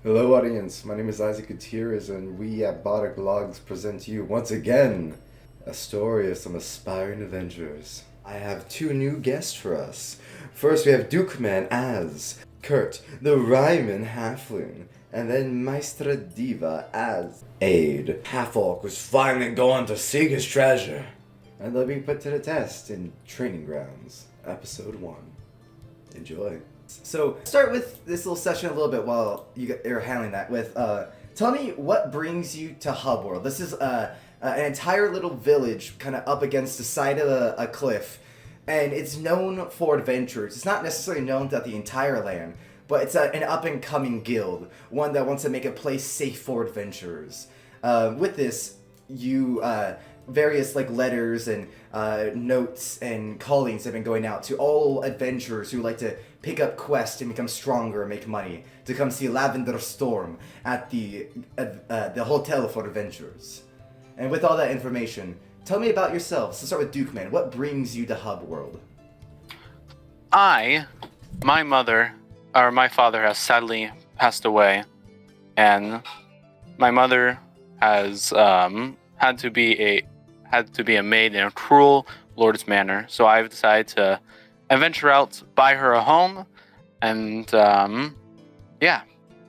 Hello, audience. My name is Isaac Gutierrez, and we at Bardic Logs present to you once again a story of some aspiring adventurers. I have two new guests for us. First, we have Dukeman as Kurt, the Ryman Halfling, and then Maestra Diva as Aid, half-orc who's finally going to seek his treasure. And they'll be put to the test in Training Grounds, Episode 1. Enjoy. So, start with this little session a little bit while you're handling that with, tell me what brings you to Hub World. This is an entire little village kind of up against the side of a cliff, and it's known for adventurers. It's not necessarily known throughout the entire land, but it's an up-and-coming guild, one that wants to make a place safe for adventurers. With this, you, various like letters and notes and callings have been going out to all adventurers who like to pick up quests and become stronger and make money to come see Lavender Storm at the Hotel for Adventurers. And with all that information, tell me about yourselves. Let's start with Dukeman. What brings you to Hub World? My father has sadly passed away, and my mother has had to be a maid in a cruel lord's manor. So I've decided to adventure out, buy her a home, and and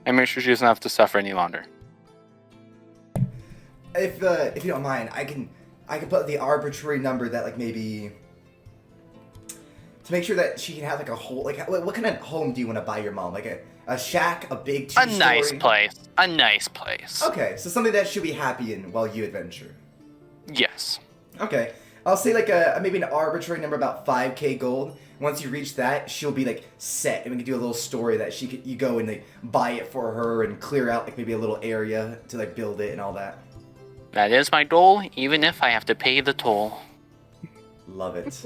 make sure she doesn't have to suffer any longer. If you don't mind, I can put the arbitrary number that like maybe to make sure that she can have like a whole like what kind of home do you want to buy your mom? Like a shack, a big two-story? A nice place. Okay, so something that she'll be happy in while you adventure. Yes. Okay, I'll say like maybe an arbitrary number, about 5k gold. Once you reach that, she'll be like set, and we can do a little story that you go and like buy it for her and clear out like maybe a little area to like build it and all that. That is my goal, even if I have to pay the toll. Love it.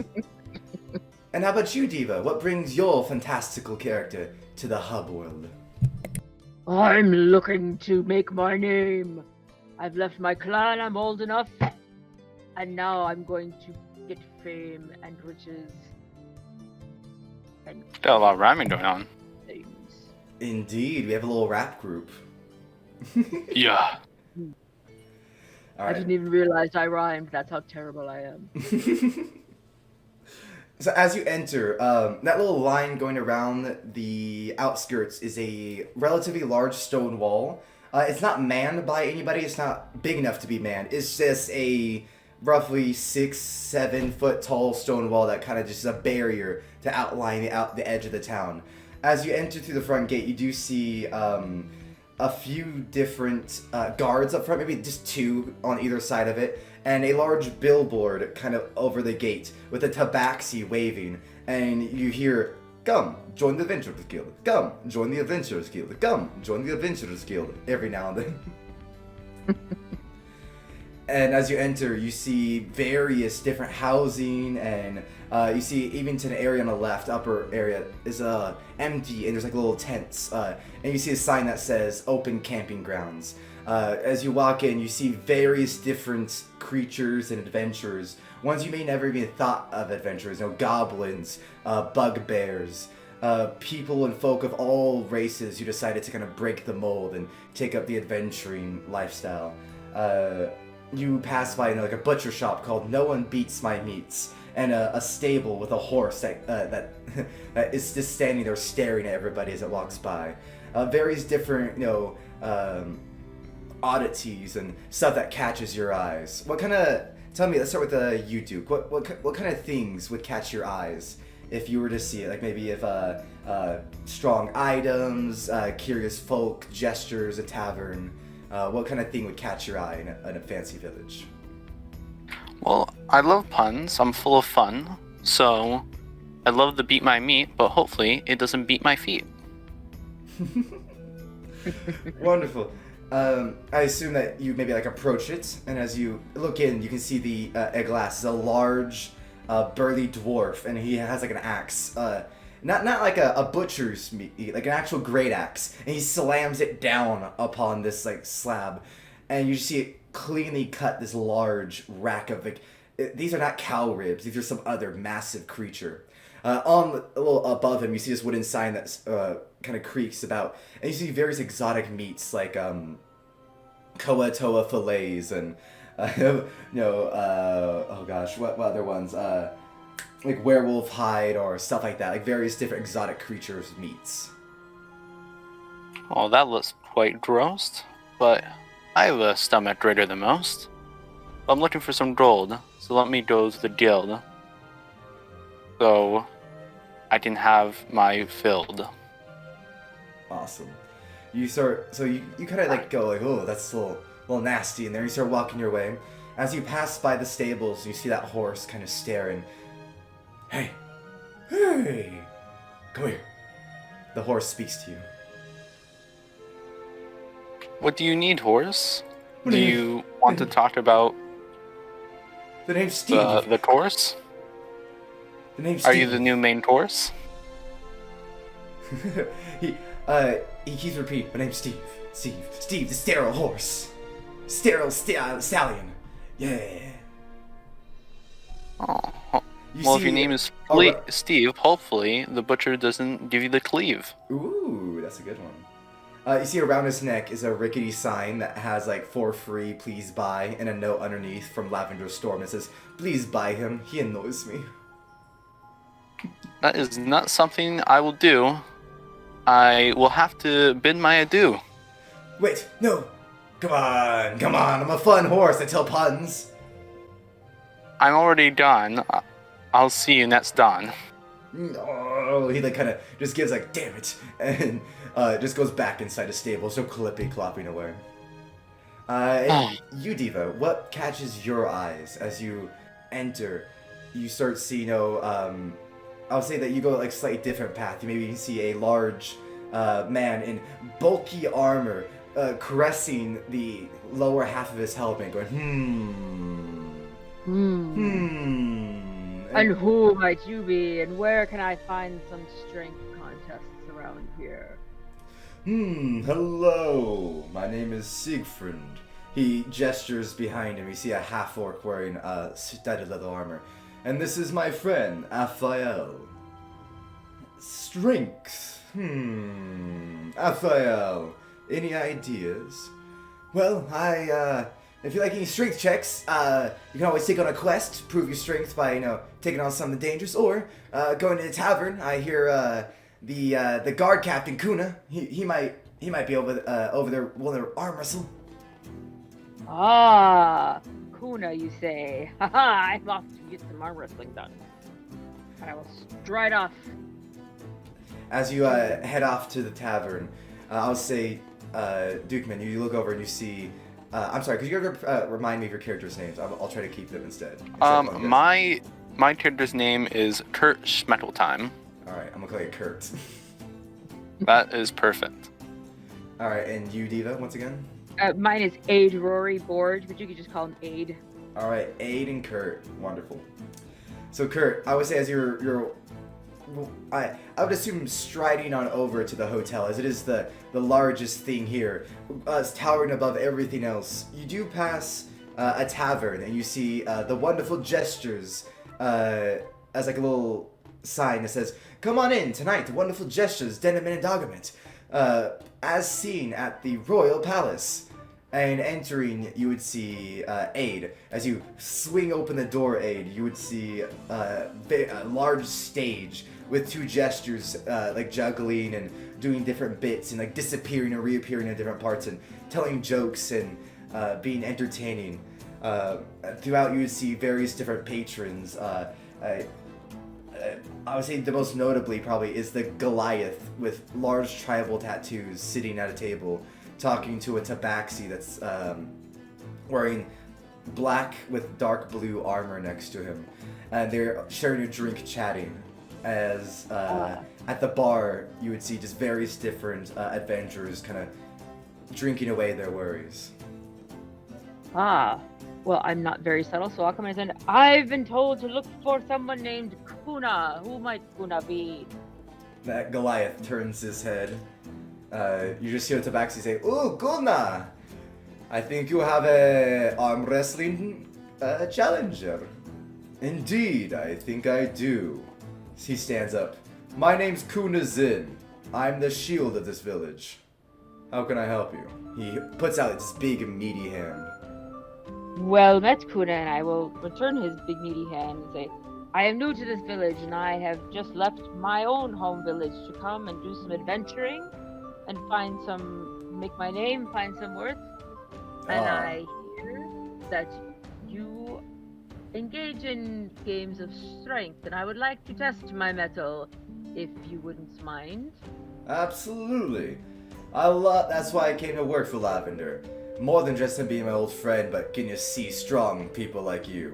And how about you, Diva? What brings your fantastical character to the Hub World? I'm looking to make my name. I've left my clan, I'm old enough. And now I'm going to get fame and riches. And Got a lot of rhyming going on. things. Indeed, we have a little rap group. Yeah. All I right. didn't even realize I rhymed. That's how terrible I am. So as you enter, that little line going around the outskirts is a relatively large stone wall. It's not manned by anybody. It's not big enough to be manned. It's just a roughly 6-7 foot tall stone wall that kind of just is a barrier to outline the edge of the town. As you enter through the front gate, you do see a few different guards up front, maybe just two on either side of it, and a large billboard kind of over the gate with a tabaxi waving, and you hear, "Come, join the Adventurers Guild. Come, join the Adventurers Guild. Come, join the Adventurers Guild," every now and then. And as you enter, you see various different housing, and you see even to the area on the left, upper area, is empty, and there's like little tents. And you see a sign that says "Open Camping Grounds." As you walk in, you see various different creatures and adventurers. Ones you may never even thought of adventurers. Goblins, bugbears, people and folk of all races who decided to kind of break the mold and take up the adventuring lifestyle. You pass by like a butcher shop called No One Beats My Meats, and a stable with a horse that is just standing there staring at everybody as it walks by. Various different oddities and stuff that catches your eyes. What kind of? Tell me. Let's start with you, Duke. What kind of things would catch your eyes if you were to see it? Like maybe if strong items, curious folk, gestures, a tavern. What kind of thing would catch your eye in a fancy village? Well, I love puns. I'm full of fun. So, I'd love to beat my meat, but hopefully it doesn't beat my feet. Wonderful. I assume that you maybe like approach it, and as you look in, you can see the Eglass is a large, burly dwarf, and he has like an axe. Not like a butcher's meat, like an actual great axe, and he slams it down upon this like slab, and you see it cleanly cut this large rack of like these are not cow ribs, these are some other massive creature. A little above him, you see this wooden sign that kind of creaks about, and you see various exotic meats like koa toa fillets and oh gosh, what other ones? Like werewolf hide or stuff like that, like various different exotic creatures meats. Oh, that looks quite gross, but I have a stomach greater than most. I'm looking for some gold, so let me go to the guild so I can have my filled. Awesome. You kind of like go like, oh, that's a little nasty, and then you start walking your way. As you pass by the stables, you see that horse kind of staring. Hey, come here. The horse speaks to you. What do you need, horse? Do you want to talk about The name's Steve. the course? The name's Are Steve. you the new main course? he keeps repeating, my name's Steve. Steve, the sterile horse. Sterile stallion. Yeah. Oh. You Well, if see- your name is Steve, hopefully the butcher doesn't give you the cleave. Ooh, that's a good one. You see around his neck is a rickety sign that has like "for free, please buy" and a note underneath from Lavender Storm that says, "Please buy him, he annoys me." That is not something I will do. I will have to bid my adieu. Wait, no. Come on, I'm a fun horse, I tell puns. I'm already done. I'll see you next dawn. No, he like kind of just gives like, damn it, and just goes back inside the stable, so clopping away. And you, Diva, what catches your eyes as you enter? You start seeing, I'll say that you go like slightly different path. You maybe see a large man in bulky armor caressing the lower half of his helmet, going, And who might you be, and where can I find some strength contests around here? Hello. My name is Siegfried. He gestures behind him. You see a half-orc wearing studded leather armor. And this is my friend, Raphael. Strength. Raphael, any ideas? Well, if you like any strength checks, you can always take on a quest, prove your strength by, taking on some of the dangers, or going to the tavern. I hear the guard captain Kuna. He might be over there willing to arm wrestle. Ah, Kuna, you say? Haha, I'm off to get some arm wrestling done. And I will stride off. As you head off to the tavern, I'll say, Dukeman, you look over and you see. I'm sorry, could you ever remind me of your characters' names? I'll try to keep them instead. My character's name is Kurt Schmetteltime. All right, I'm gonna call you Kurt. That is perfect. All right, and you, Diva, once again. Mine is Aid Rory Borge, but you could just call him Aid. All right, Aid and Kurt, wonderful. So Kurt, I would say as I would assume striding on over to the hotel, as it is the largest thing here, towering above everything else. You do pass a tavern, and you see the wonderful gestures as like a little sign that says, "Come on in tonight, the wonderful gestures, Denemin and Dogament," as seen at the Royal Palace. And entering, you would see Aid. As you swing open the door, Aid, you would see a large stage with two gestures, like juggling and doing different bits and like disappearing and reappearing in different parts and telling jokes and being entertaining. Throughout, you would see various different patrons. I would say the most notably probably is the Goliath with large tribal tattoos sitting at a table, talking to a tabaxi that's wearing black with dark blue armor next to him, and they're sharing a drink, chatting. As at the bar, you would see just various different adventurers kind of drinking away their worries. Ah, well, I'm not very subtle, so I'll come in and say, I've been told to look for someone named Kuna. Who might Kuna be? That Goliath turns his head. You just hear Tabaxi say, "Ooh, Kuna! I think you have a arm wrestling challenger." "Indeed, I think I do." He stands up. My name's Kuna Zin. I'm the shield of this village. How can I help you? He puts out his big, meaty hand. Well met, Kuna, and I will return his big meaty hand and say, I am new to this village, and I have just left my own home village to come and do some adventuring and make my name, find some worth. And I hear that you engage in games of strength, and I would like to test my mettle, if you wouldn't mind. Absolutely. That's why I came to work for Lavender. More than just him being my old friend, but can you see strong people like you?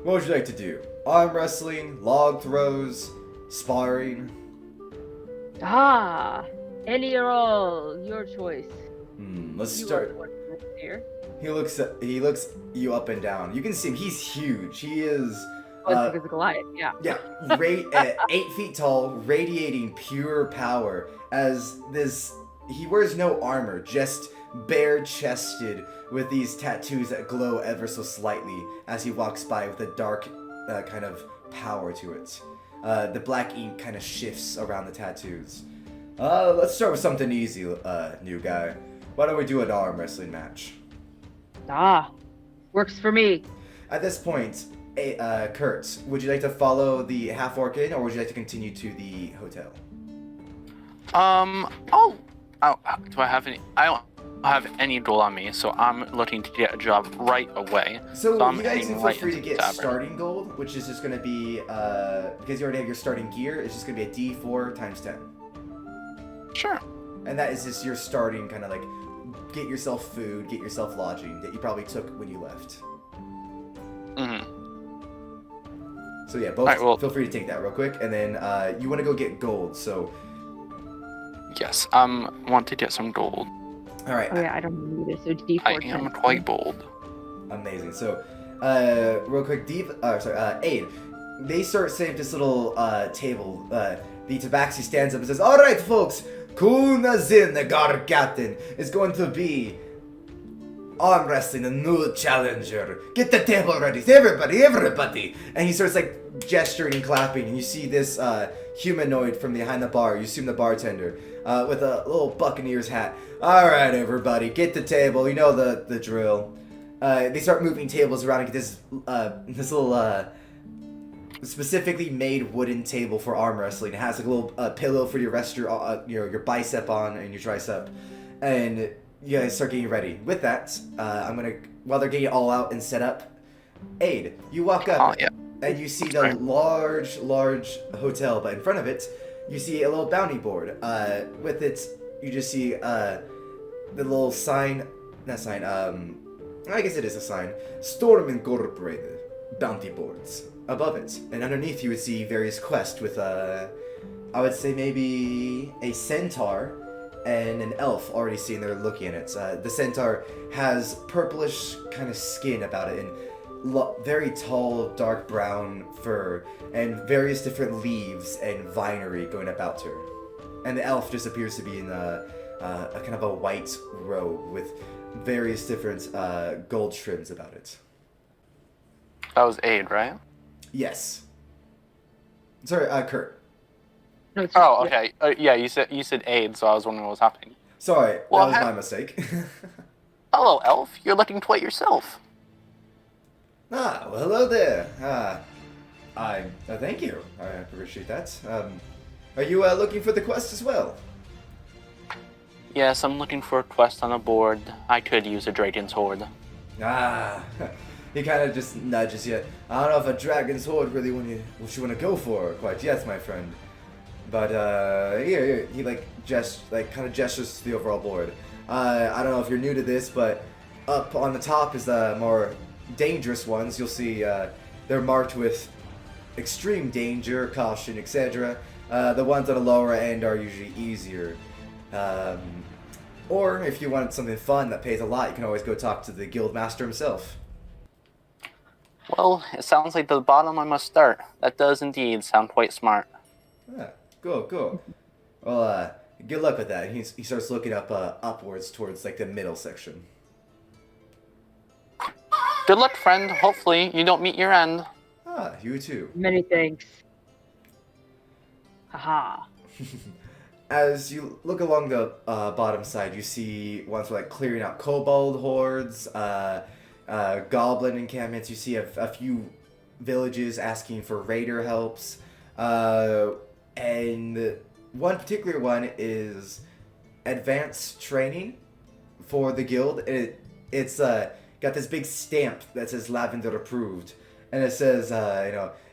What would you like to do? Arm wrestling, log throws, sparring? Any or all, your choice. Let's You start. are the one here. He looks you up and down. You can see him. He's huge. He is. Because of Goliath, yeah. Yeah, 8 feet tall, radiating pure power. He wears no armor, just bare-chested, with these tattoos that glow ever so slightly as he walks by with a dark kind of power to it. The black ink kind of shifts around the tattoos. Let's start with something easy, new guy. Why don't we do an arm wrestling match? Works for me. At this point, Kurt, would you like to follow the half-orc in, or would you like to continue to the hotel? Do I have any? I don't have any gold on me, so I'm looking to get a job right away. So I'm you guys heading can feel right free to into get the tavern. starting gold, which is just going to be, because you already have your starting gear, it's just going to be a D4 times 10. Sure. And that is just your starting kind of like, get yourself food, get yourself lodging that you probably took when you left. So yeah, both feel free to take that real quick, and then you want to go get gold, so... Yes, want to get some gold. Alright. Oh yeah, I don't need it, so D4. I am quite bold. Amazing. So, real quick, Aid, they start setting up this little table. The Tabaxi stands up and says, Alright, folks, Kuna Zin, the guard captain, is going to be arm wrestling a new challenger. Get the table ready, everybody! And he starts like gesturing and clapping, and you see this humanoid from behind the bar, you assume the bartender, with a little Buccaneers hat. Alright, everybody, get the table, you know the drill. They start moving tables around and get this little specifically made wooden table for arm wrestling. It has like a little pillow for you to rest your bicep on and your tricep, and you guys start getting ready. With that, while they're getting it all out and set up, Aid, you walk up and you see the large hotel, but in front of it, you see a little bounty board. With it, you just see the little sign, I guess it is a sign, Storm Incorporated, bounty boards. Above it, and underneath you would see various quests with I would say maybe a centaur and an elf already sitting there looking at it. The centaur has purplish kind of skin about it and very tall dark brown fur and various different leaves and vinery going about her. And the elf just appears to be in a kind of a white robe with various different gold trims about it. That was Aid, right? Yes. Sorry, Kurt. No, okay. Yeah, you said Aid, so I was wondering what was happening. Sorry, Well, that was my mistake. Hello, Elf. You're looking quite yourself. Well, hello there. Thank you. I appreciate that. Are you looking for the quest as well? Yes, I'm looking for a quest on a board. I could use a dragon's horde. He kind of just nudges you. I don't know if a dragon's horde really what you want to go for quite yet, my friend. But here, he kind of gestures to the overall board. I don't know if you're new to this, but up on the top is the more dangerous ones. You'll see they're marked with extreme danger, caution, etc. The ones on the lower end are usually easier. Or if you want something fun that pays a lot, you can always go talk to the guild master himself. Well, it sounds like the bottom I must start. That does indeed sound quite smart. Cool. Well, good luck with that. He starts looking upwards towards like the middle section. Good luck, friend. Hopefully you don't meet your end. You too. Many thanks. Haha. As you look along the bottom side, you see ones like clearing out kobold hordes, goblin encampments. You see a few villages asking for raider helps, and one particular one is advanced training for the guild. It's got this big stamp that says Lavender approved, and it says,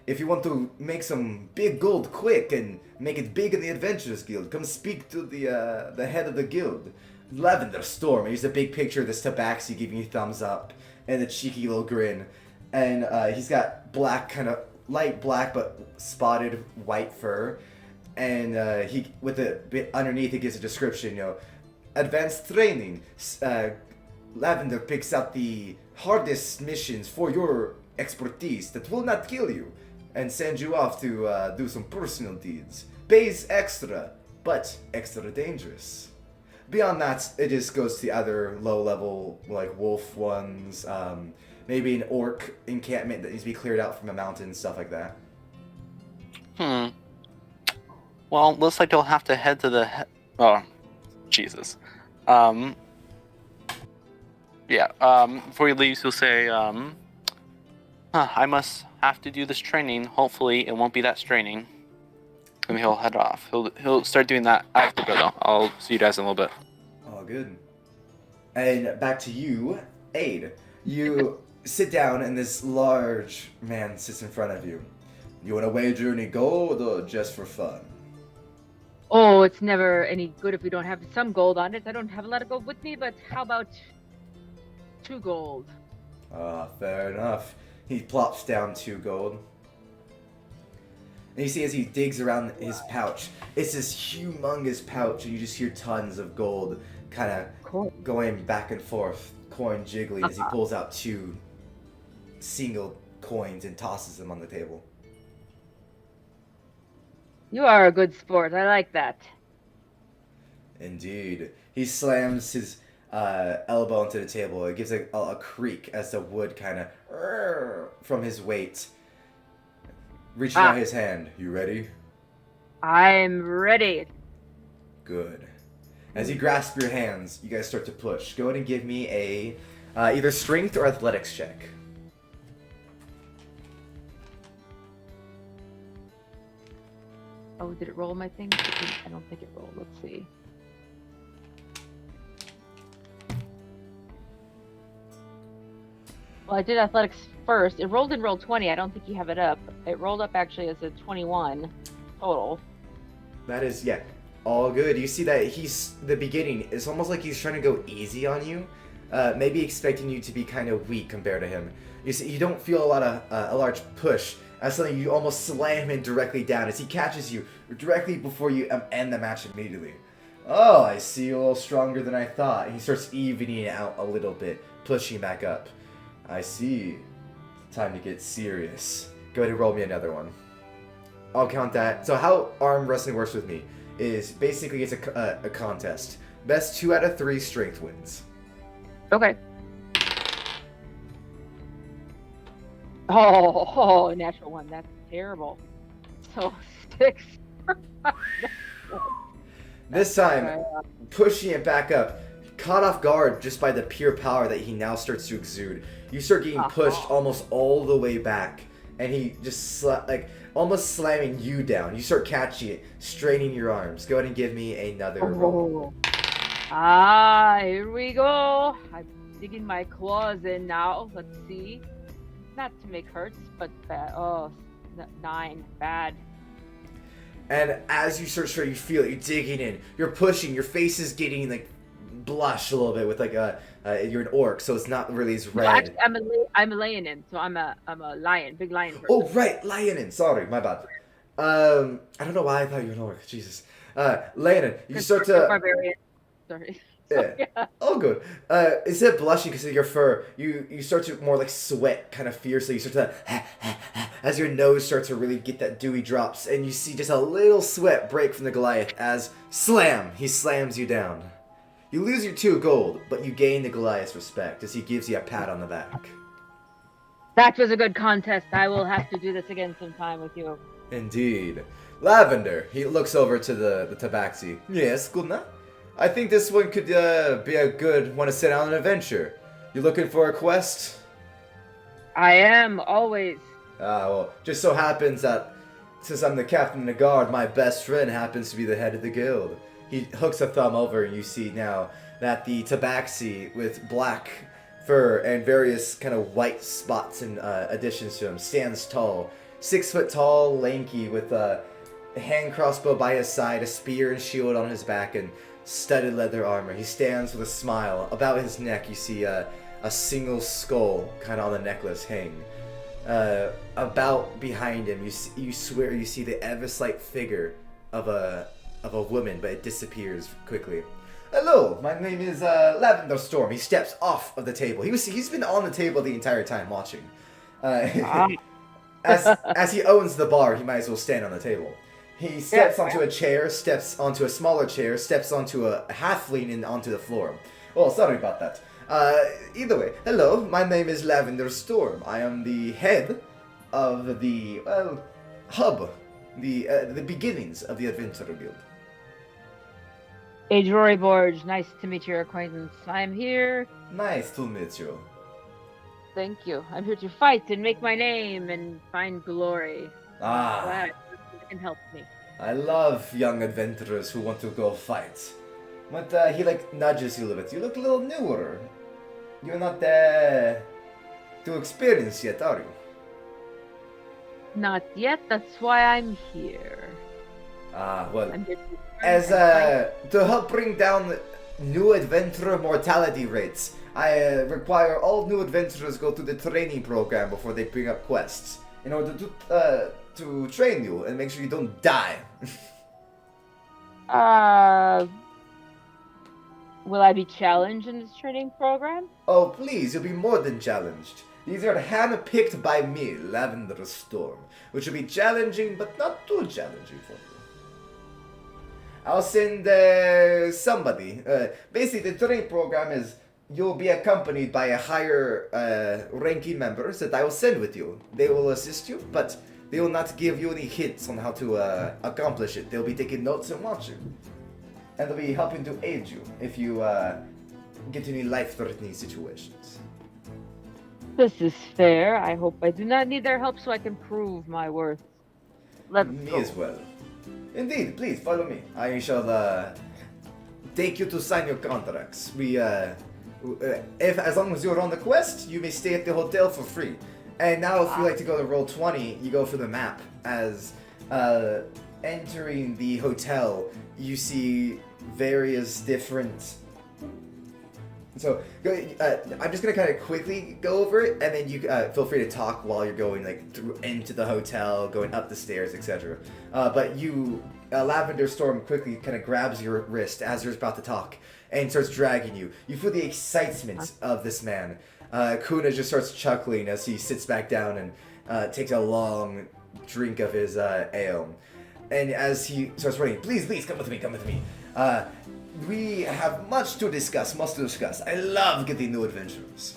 if you want to make some big gold quick and make it big in the Adventurers Guild, come speak to the head of the guild, Lavender Storm. And here's a big picture of this tabaxi giving you thumbs up and a cheeky little grin, and he's got black, kind of light black but spotted white fur, and he with a bit underneath it gives a description. Advanced training. Lavender picks out the hardest missions for your expertise that will not kill you, and sends you off to do some personal deeds. Pays extra, but extra dangerous. Beyond that, it just goes to the other low-level, like wolf ones, maybe an orc encampment that needs to be cleared out from a mountain, stuff like that. Well, looks like you'll have to head to the... Oh, Jesus. Before he leaves, he'll say, I must have to do this training. Hopefully, it won't be that straining. And he'll head off. He'll start doing that. I have to go, though. I'll see you guys in a little bit. Oh, good. And back to you, Aid. You sit down, and this large man sits in front of you. You want to wager any gold, or just for fun? Oh, it's never any good if we don't have some gold on it. I don't have a lot of gold with me, but how about 2 gold? Fair enough. He plops down 2 gold. And you see as he digs around his pouch, it's this humongous pouch, and you just hear tons of gold kind of going back and forth, coin jiggling as he pulls out 2 single coins and tosses them on the table. You are a good sport. I like that. Indeed. He slams his elbow into the table. It gives a creak as the wood kind of from his weight. Reaching out his hand. You ready? I'm ready. Good. As he grasps your hands, you guys start to push. Go ahead and give me a either strength or athletics check. Oh, did it roll my thing? I don't think it rolled. Let's see. Well, I did athletics first. It rolled in roll 20. I don't think you have it up. It rolled up actually as a 21 total. That is, yeah, all good. You see that the beginning, it's almost like he's trying to go easy on you. Maybe expecting you to be kind of weak compared to him. You see, you don't feel a large push. As something you almost slam him directly down as he catches you directly before you end the match immediately. Oh, I see you're a little stronger than I thought. And he starts evening it out a little bit, pushing back up. I see. Time to get serious. Go ahead and roll me another one. I'll count that. So how arm wrestling works with me is basically it's a contest. Best 2 out of 3 strength wins. Okay. Oh, natural 1. That's terrible. So 6. This time, pushing it back up, caught off guard just by the pure power that he now starts to exude. You start getting pushed almost all the way back, and he just almost slamming you down. You start catching it, straining your arms. Go ahead and give me another roll. Here we go. I'm digging my claws in now. Let's see. Not to make hurts, but bad. Oh, 9. Bad. And as you start, you feel it. You're digging in. You're pushing. Your face is getting blush a little bit with you're an orc, so it's not really as red. No, actually, I'm a lion, so I'm a lion, big lion person. Oh right, lion. Sorry, my bad. I don't know why I thought you were an orc. Jesus. Lion, you start to. Barbarian. Sorry. Yeah. Oh, good. Instead of blushing because of your fur, you start to more sweat kind of fiercely. You start to, as your nose starts to really get that dewy drops, and you see just a little sweat break from the Goliath as slam, he slams you down. You lose your 2 gold, but you gain the Goliath's respect as he gives you a pat on the back. That was a good contest. I will have to do this again sometime with you. Indeed. Lavender. He looks over to the tabaxi. Yes, Kuna. I think this one could be a good one to set out on an adventure. You looking for a quest? I am always. Well, just so happens that since I'm the captain of the guard, my best friend happens to be the head of the guild. He hooks a thumb over, and you see now that the tabaxi with black fur and various kind of white spots and additions to him stands tall. 6 foot tall, lanky, with a hand crossbow by his side, a spear and shield on his back, and studded leather armor. He stands with a smile. About his neck, you see a single skull kind of on the necklace hang. About behind him, you swear you see the ever slight figure of a woman, but it disappears quickly. Hello, my name is Lavender Storm. He steps off of the table. He's been on the table the entire time watching. As he owns the bar, he might as well stand on the table. He steps onto a chair, steps onto a smaller chair, steps onto a halfling and onto the floor. Oh, sorry about that. Either way, hello, my name is Lavender Storm. I am the head of the, hub, the beginnings of the Adventurer Guild. Hey, Rory Borge, nice to meet your acquaintance. I'm here. Nice to meet you. Thank you. I'm here to fight and make my name and find glory. Glad you can help me. I love young adventurers who want to go fight. But he nudges you a little bit. You look a little newer. You're not too experienced yet, are you? Not yet. That's why I'm here. Well, I'm here to help bring down new adventurer mortality rates, I require all new adventurers go through the training program before they bring up quests in order to train you and make sure you don't die. Will I be challenged in this training program? Oh, please, you'll be more than challenged. These are hand-picked by me, Lavender Storm, which will be challenging, but not too challenging for you. I'll send somebody. Basically, the training program is you'll be accompanied by a higher ranking members that I will send with you. They will assist you, but they will not give you any hints on how to accomplish it. They'll be taking notes and watching. And they'll be helping to aid you if you get any life-threatening situations. This is fair. I hope I do not need their help so I can prove my worth. Let's Me go. as well. Indeed, please follow me. I shall take you to sign your contracts. If as long as you're on the quest, you may stay at the hotel for free. And now, if you like to go to Roll20, you go for the map. As entering the hotel, you see various different. So, I'm just gonna kind of quickly go over it, and then you feel free to talk while you're going through into the hotel, going up the stairs, etc. But Lavender Storm quickly kind of grabs your wrist as you're about to talk and starts dragging you. You feel the excitement of this man. Kuna just starts chuckling as he sits back down and takes a long drink of his ale. And as he starts running, please, come with me. We have much to discuss. I love getting new adventurers.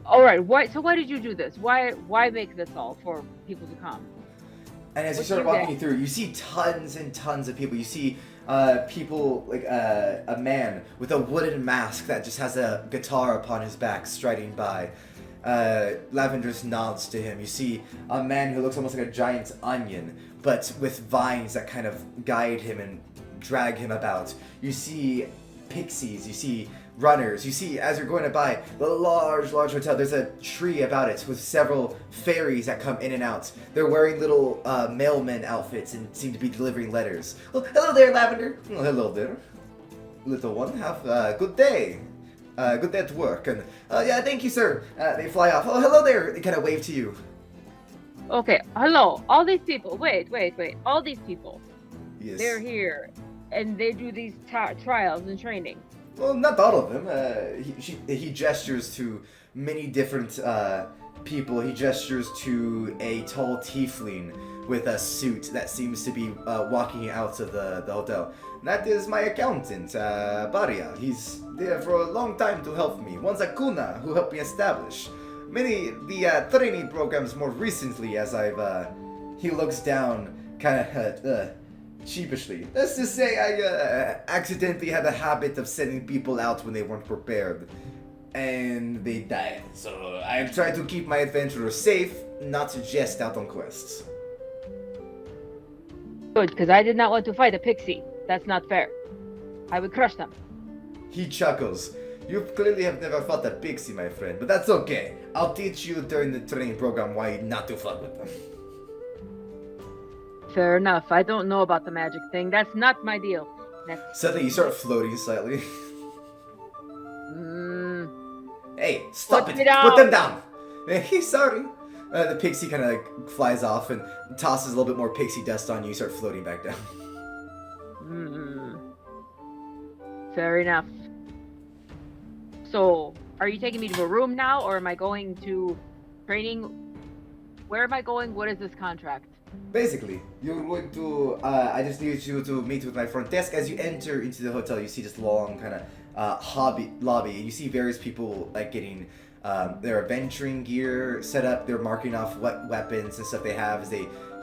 All right. So why did you do this? Why make this all for people to come? And as you start walking through, you see tons and tons of people. You see people like a man with a wooden mask that just has a guitar upon his back striding by. Lavender nods to him. You see a man who looks almost like a giant onion, but with vines that kind of guide him and drag him about. You see pixies, you see runners, you see as you're going by the large hotel, there's a tree about it with several fairies that come in and out. They're wearing little mailman outfits and seem to be delivering letters. Oh, hello there, Lavender. Oh, hello there, little one. Have a good day. Good day at work. And yeah, thank you, sir. They fly off. Oh, hello there. They kind of wave to you. Okay, hello. All these people. Wait. All these people. Yes. They're here, and they do these trials and training. Well, not all of them. He gestures to many different people. He gestures to a tall tiefling with a suit that seems to be walking out of the hotel. That is my accountant, Baria. He's there for a long time to help me. One's a Kuna who helped me establish the training programs more recently. As he looks down kind of sheepishly. Let's just say I accidentally had a habit of sending people out when they weren't prepared. And they died. So I'm trying to keep my adventurers safe, not just out on quests. Good, because I did not want to fight a pixie. That's not fair. I would crush them. He chuckles. You clearly have never fought a pixie, my friend, but that's okay. I'll teach you during the training program why not to fuck with them. Fair enough. I don't know about the magic thing. That's not my deal. Next. Suddenly you start floating slightly. Hey, stop Put it! me down. Put them down! Hey, sorry. The pixie kind of like flies off and tosses a little bit more pixie dust on you. You start floating back down. Fair enough. So, are you taking me to a room now, or am I going to training? Where am I going? What is this contract? Basically, you're going to. I just need you to meet with my front desk. As you enter into the hotel, you see this long kind of lobby, and you see various people like getting their adventuring gear set up. They're marking off what weapons and stuff they have.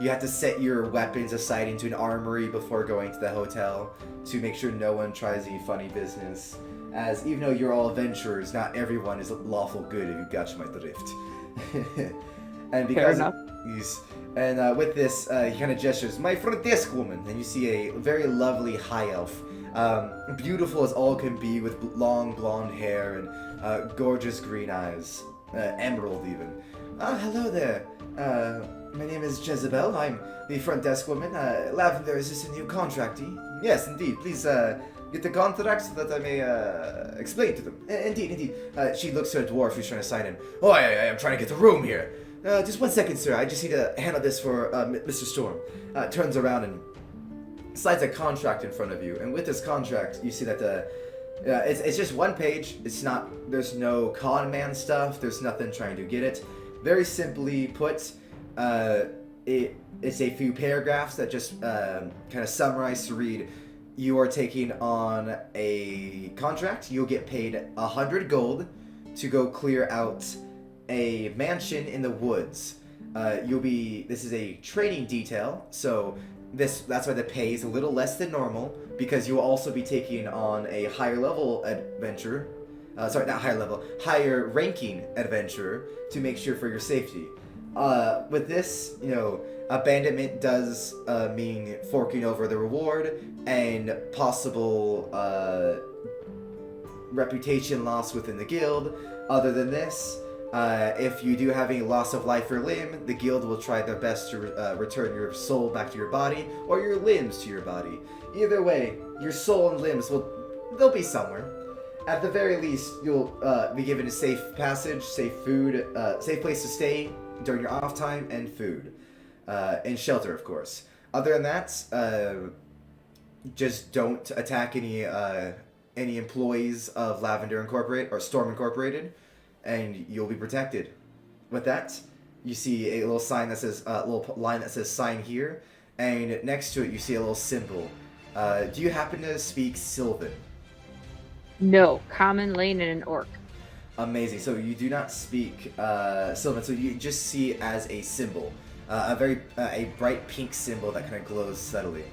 You have to set your weapons aside into an armory before going to the hotel to make sure no one tries any funny business. As even though you're all adventurers, not everyone is lawful good. If you catch my drift. And because with this, he kind of gestures, my front desk woman, and you see a very lovely high elf, beautiful as all can be, with long blonde hair and gorgeous green eyes, emerald even. Hello there. My name is Jezebel. I'm the front desk woman. Lavender, is this a new contractee? Yes, indeed. Please get the contract so that I may explain to them. Indeed. She looks to a dwarf who's trying to sign in. Oh, I'm trying to get the room here. Just 1 second, sir. I just need to handle this for Mr. Storm. Turns around and slides a contract in front of you. And with this contract, you see that it's just one page. There's no con man stuff. There's nothing trying to get it. Very simply put, it's a few paragraphs that just kind of summarize to read, you are taking on a contract. You'll get paid 100 gold to go clear out a mansion in the woods. This is a training detail, so that's why the pay is a little less than normal, because you will also be taking on a higher level adventure. Higher ranking adventurer to make sure for your safety. With this, abandonment does mean forking over the reward and possible reputation loss within the guild. Other than this, if you do have any loss of life or limb, the guild will try their best to return your soul back to your body, or your limbs to your body. Either way, your soul and limbs they'll be somewhere. At the very least, you'll be given a safe passage, safe food, safe place to stay during your off time, and food. And shelter, of course. Other than that, just don't attack any employees of Lavender Incorporated or Storm Incorporated, and you'll be protected. With that, you see a little sign that says, little line that says "sign here," and next to it you see a little symbol. Do you happen to speak Sylvan? No, common, lane, and an orc. Amazing. So you do not speak Sylvan. So you just see it as a symbol, a bright pink symbol that kind of glows subtly.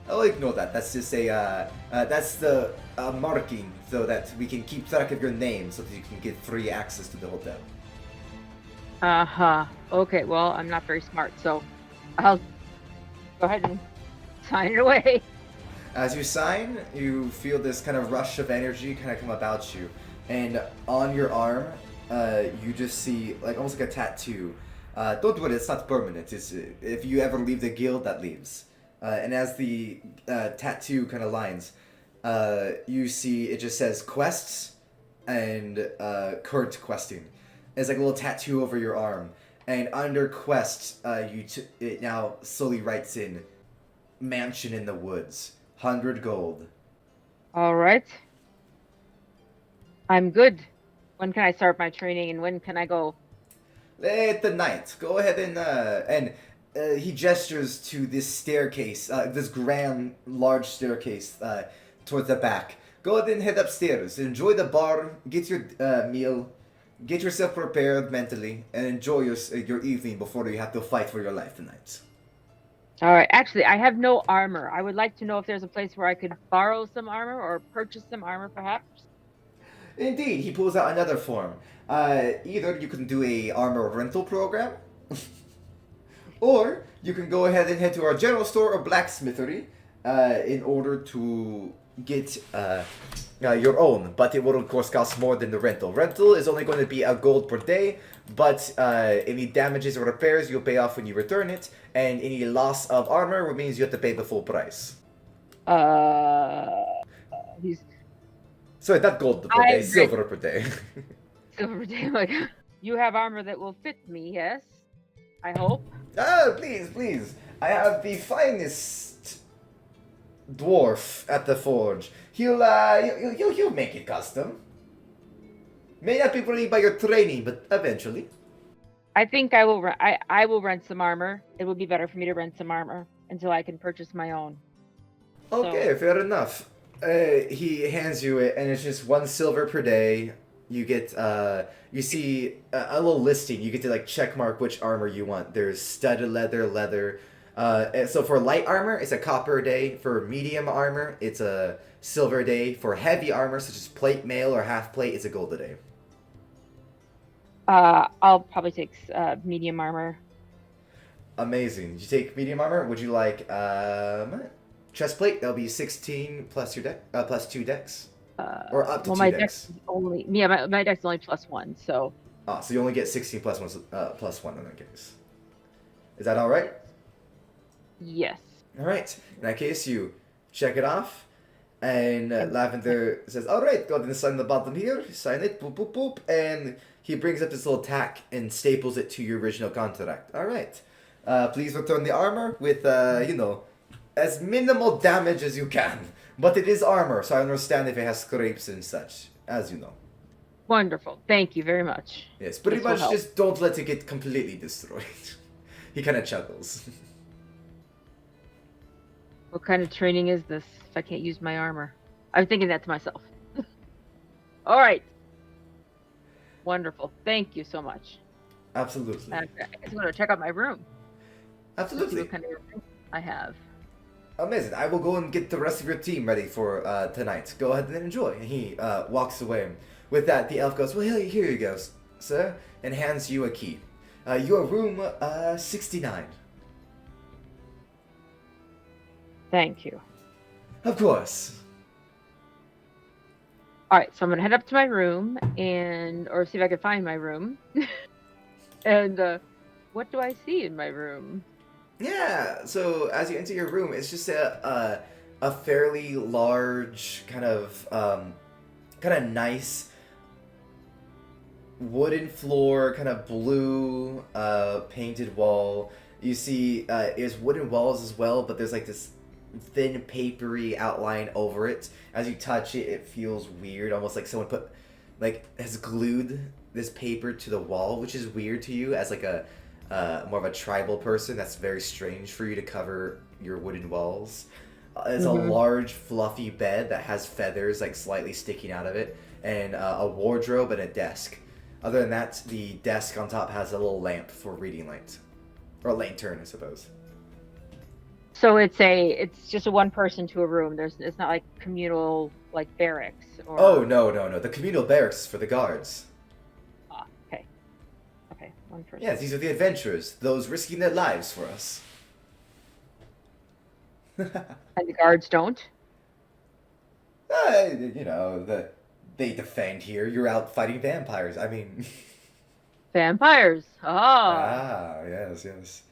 I'll ignore that. That's just that's the marking so that we can keep track of your name so that you can get free access to the hotel. Okay, well, I'm not very smart, so I'll go ahead and sign it away. As you sign, you feel this kind of rush of energy kind of come about you. And on your arm, you just see almost like a tattoo. Don't worry, it's not permanent. It's if you ever leave the guild, that leaves. And as the tattoo kind of lines, you see it just says quests and current questing. It's like a little tattoo over your arm. And under quests, it now slowly writes in mansion in the woods, 100 gold. All right. I'm good. When can I start my training, and when can I go? Late the night. Go ahead and he gestures to this staircase, this grand, large staircase towards the back. Go ahead and head upstairs. Enjoy the bar. Get your meal. Get yourself prepared mentally, and enjoy your evening before you have to fight for your life tonight. All right. Actually, I have no armor. I would like to know if there's a place where I could borrow some armor or purchase some armor, perhaps. Indeed, he pulls out another form. Either you can do a armor rental program, or you can go ahead and head to our general store or blacksmithery in order to get your own. But it will, of course, cost more than the rental. Rental is only going to be a gold per day, but any damages or repairs you'll pay off when you return it, and any loss of armor means you have to pay the full price. He's Sorry, not gold per day, silver per day. silver per day. Like, you have armor that will fit me, yes? I hope. Oh, please, please. I have the finest dwarf at the forge. He'll make it custom. May not be ready by your training, but eventually. I think I will. I will rent some armor. It would be better for me to rent some armor until I can purchase my own. Okay, fair enough. He hands you it, and it's just 1 silver per day. You get, you see a little listing. You get to like check mark which armor you want. There's studded leather. So for light armor, it's a copper a day. For medium armor, it's a silver a day. For heavy armor, such as plate mail or half plate, it's a gold a day. I'll probably take medium armor. Amazing. You take medium armor. Would you like chest plate? That'll be 16 plus your deck, plus 2 decks, or up to 2 my decks. My deck's only +1, so. So you only get 16 plus 1 in that case. Is that all right? Yes. All right. In that case, you check it off, and Lavender says, "All right, go ahead and sign the bottom here. Sign it. Boop boop boop." And he brings up this little tack and staples it to your original contract. All right. Please return the armor with as minimal damage as you can. But it is armor, so I understand if it has scrapes and such, as you know. Wonderful. Thank you very much. Yes, pretty much just don't let it get completely destroyed. He kind of chuckles. What kind of training is this if I can't use my armor? I'm thinking that to myself. All right. Wonderful. Thank you so much. Absolutely. I guess I'm going to check out my room. Absolutely. See what kind of room I have. Amazing. I will go and get the rest of your team ready for tonight. Go ahead and enjoy. And he walks away. With that, the elf goes, "Well, here you go, sir," and hands you a key. Your room 69. Thank you. Of course. All right, so I'm gonna head up to my room or see if I can find my room. And what do I see in my room? Yeah. So as you enter your room, it's just a fairly large kind of nice wooden floor, kind of blue painted wall. You see, there's wooden walls as well, but there's like this thin papery outline over it. As you touch it, it feels weird, almost like someone has glued this paper to the wall, which is weird to you as like a more of a tribal person. That's very strange for you to cover your wooden walls. It's a large fluffy bed that has feathers like slightly sticking out of it, and a wardrobe and a desk. Other than that, the desk on top has a little lamp for reading light, or a lantern, I suppose. So it's just a one person to a room. It's not like communal like barracks or. Oh no. The communal barracks is for the guards. Okay. Okay, one person. Yes, these are the adventurers, those risking their lives for us. And the guards don't? They defend here. You're out fighting vampires. I mean... Vampires! Oh! Yes.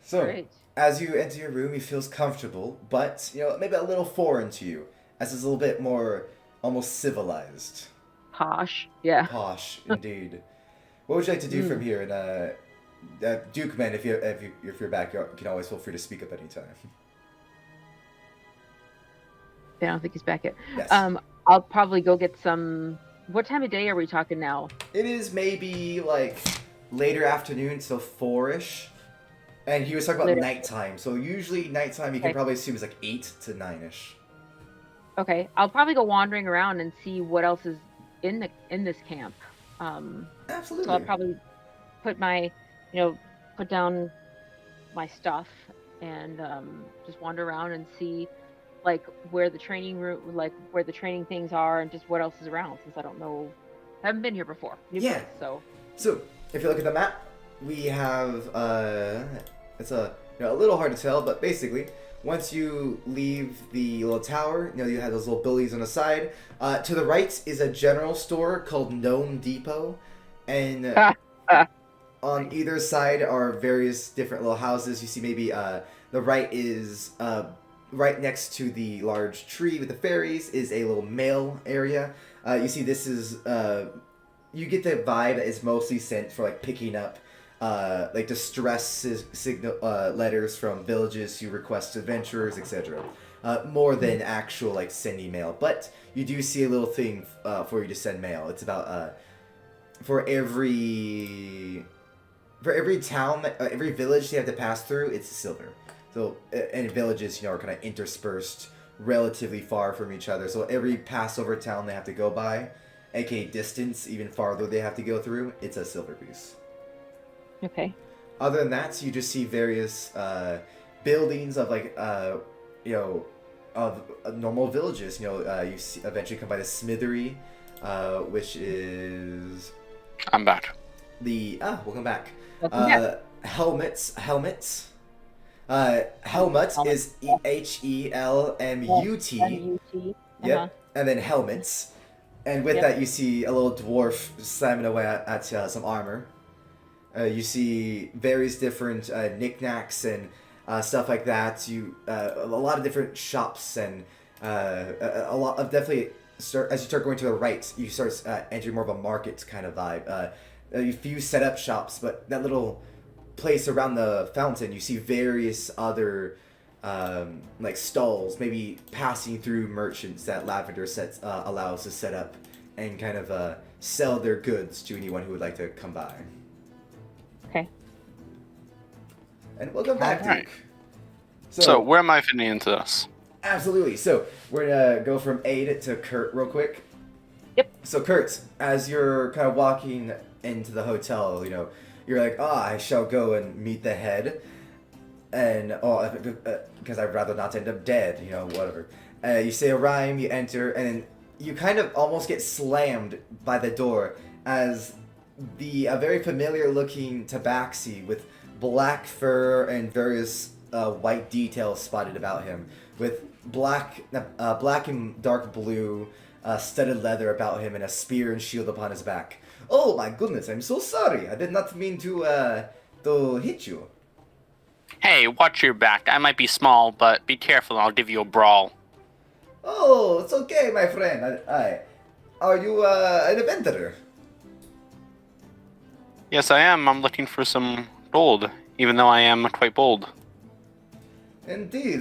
So, Great. As you enter your room, he feels comfortable, but, maybe a little foreign to you, as it's a little bit more almost civilized. Posh, yeah. Posh, indeed. What would you like to do from here? And, Duke Man, if you're back, you can always feel free to speak up anytime. I don't think he's back yet. Yes. I'll probably go get some. What time of day are we talking now? It is maybe like later afternoon, so 4-ish. And he was talking about nighttime. So usually nighttime you can probably assume is like 8 to 9-ish. Okay, I'll probably go wandering around and see what else is in this camp. Absolutely. So I'll probably put down my stuff and just wander around and see like where the training room, like where the training things are, and just what else is around. Since I don't know, I haven't been here before. New Yeah. place, so So, if you look at the map, we have it's a a little hard to tell, but basically, once you leave the little tower, you have those little buildings on the side. To the right is a general store called Gnome Depot, and on either side are various different little houses. You see maybe the right is right next to the large tree with the fairies is a little mail area. You see this is you get the vibe that it's mostly sent for like picking up like signal letters from villages who request adventurers, etc. More than actual like sending mail, but you do see a little thing for you to send mail. It's about for every town, every village they have to pass through, it's silver. So and villages are kind of interspersed relatively far from each other. So every Passover town they have to go by, aka distance even farther they have to go through, it's a silver piece. okay. Other than that, you just see various buildings of like of normal villages. You see, eventually come by the smithery, which is I'm back. welcome back. Welcome back. Helmut is Helmut. M-U-T. Yep, and then helmets, and with that you see a little dwarf slamming away at some armor. You see various different knickknacks and stuff like that. A lot of different shops and a lot of definitely. As you start going to the right, you start entering more of a market kind of vibe. A few setup shops, but that little place around the fountain, you see various other like stalls, maybe passing through merchants that Lavender sets allows to set up and kind of sell their goods to anyone who would like to come by. Okay. And welcome back, Alright. Duke. So where am I fitting into this? Absolutely. So we're gonna go from Aid to Kurt real quick. Yep. So Kurt, as you're kind of walking into the hotel, you're like, I shall go and meet the head, and because I'd rather not end up dead, whatever. You say a rhyme, you enter, and then you kind of almost get slammed by the door as a very familiar looking tabaxi with black fur and various white details spotted about him, with black and dark blue studded leather about him and a spear and shield upon his back. Oh my goodness, I'm so sorry. I did not mean to hit you. Hey, watch your back. I might be small, but be careful. I'll give you a brawl. Oh, it's okay, my friend. Are you an adventurer? Yes, I am. I'm looking for some gold, even though I am quite bold. Indeed.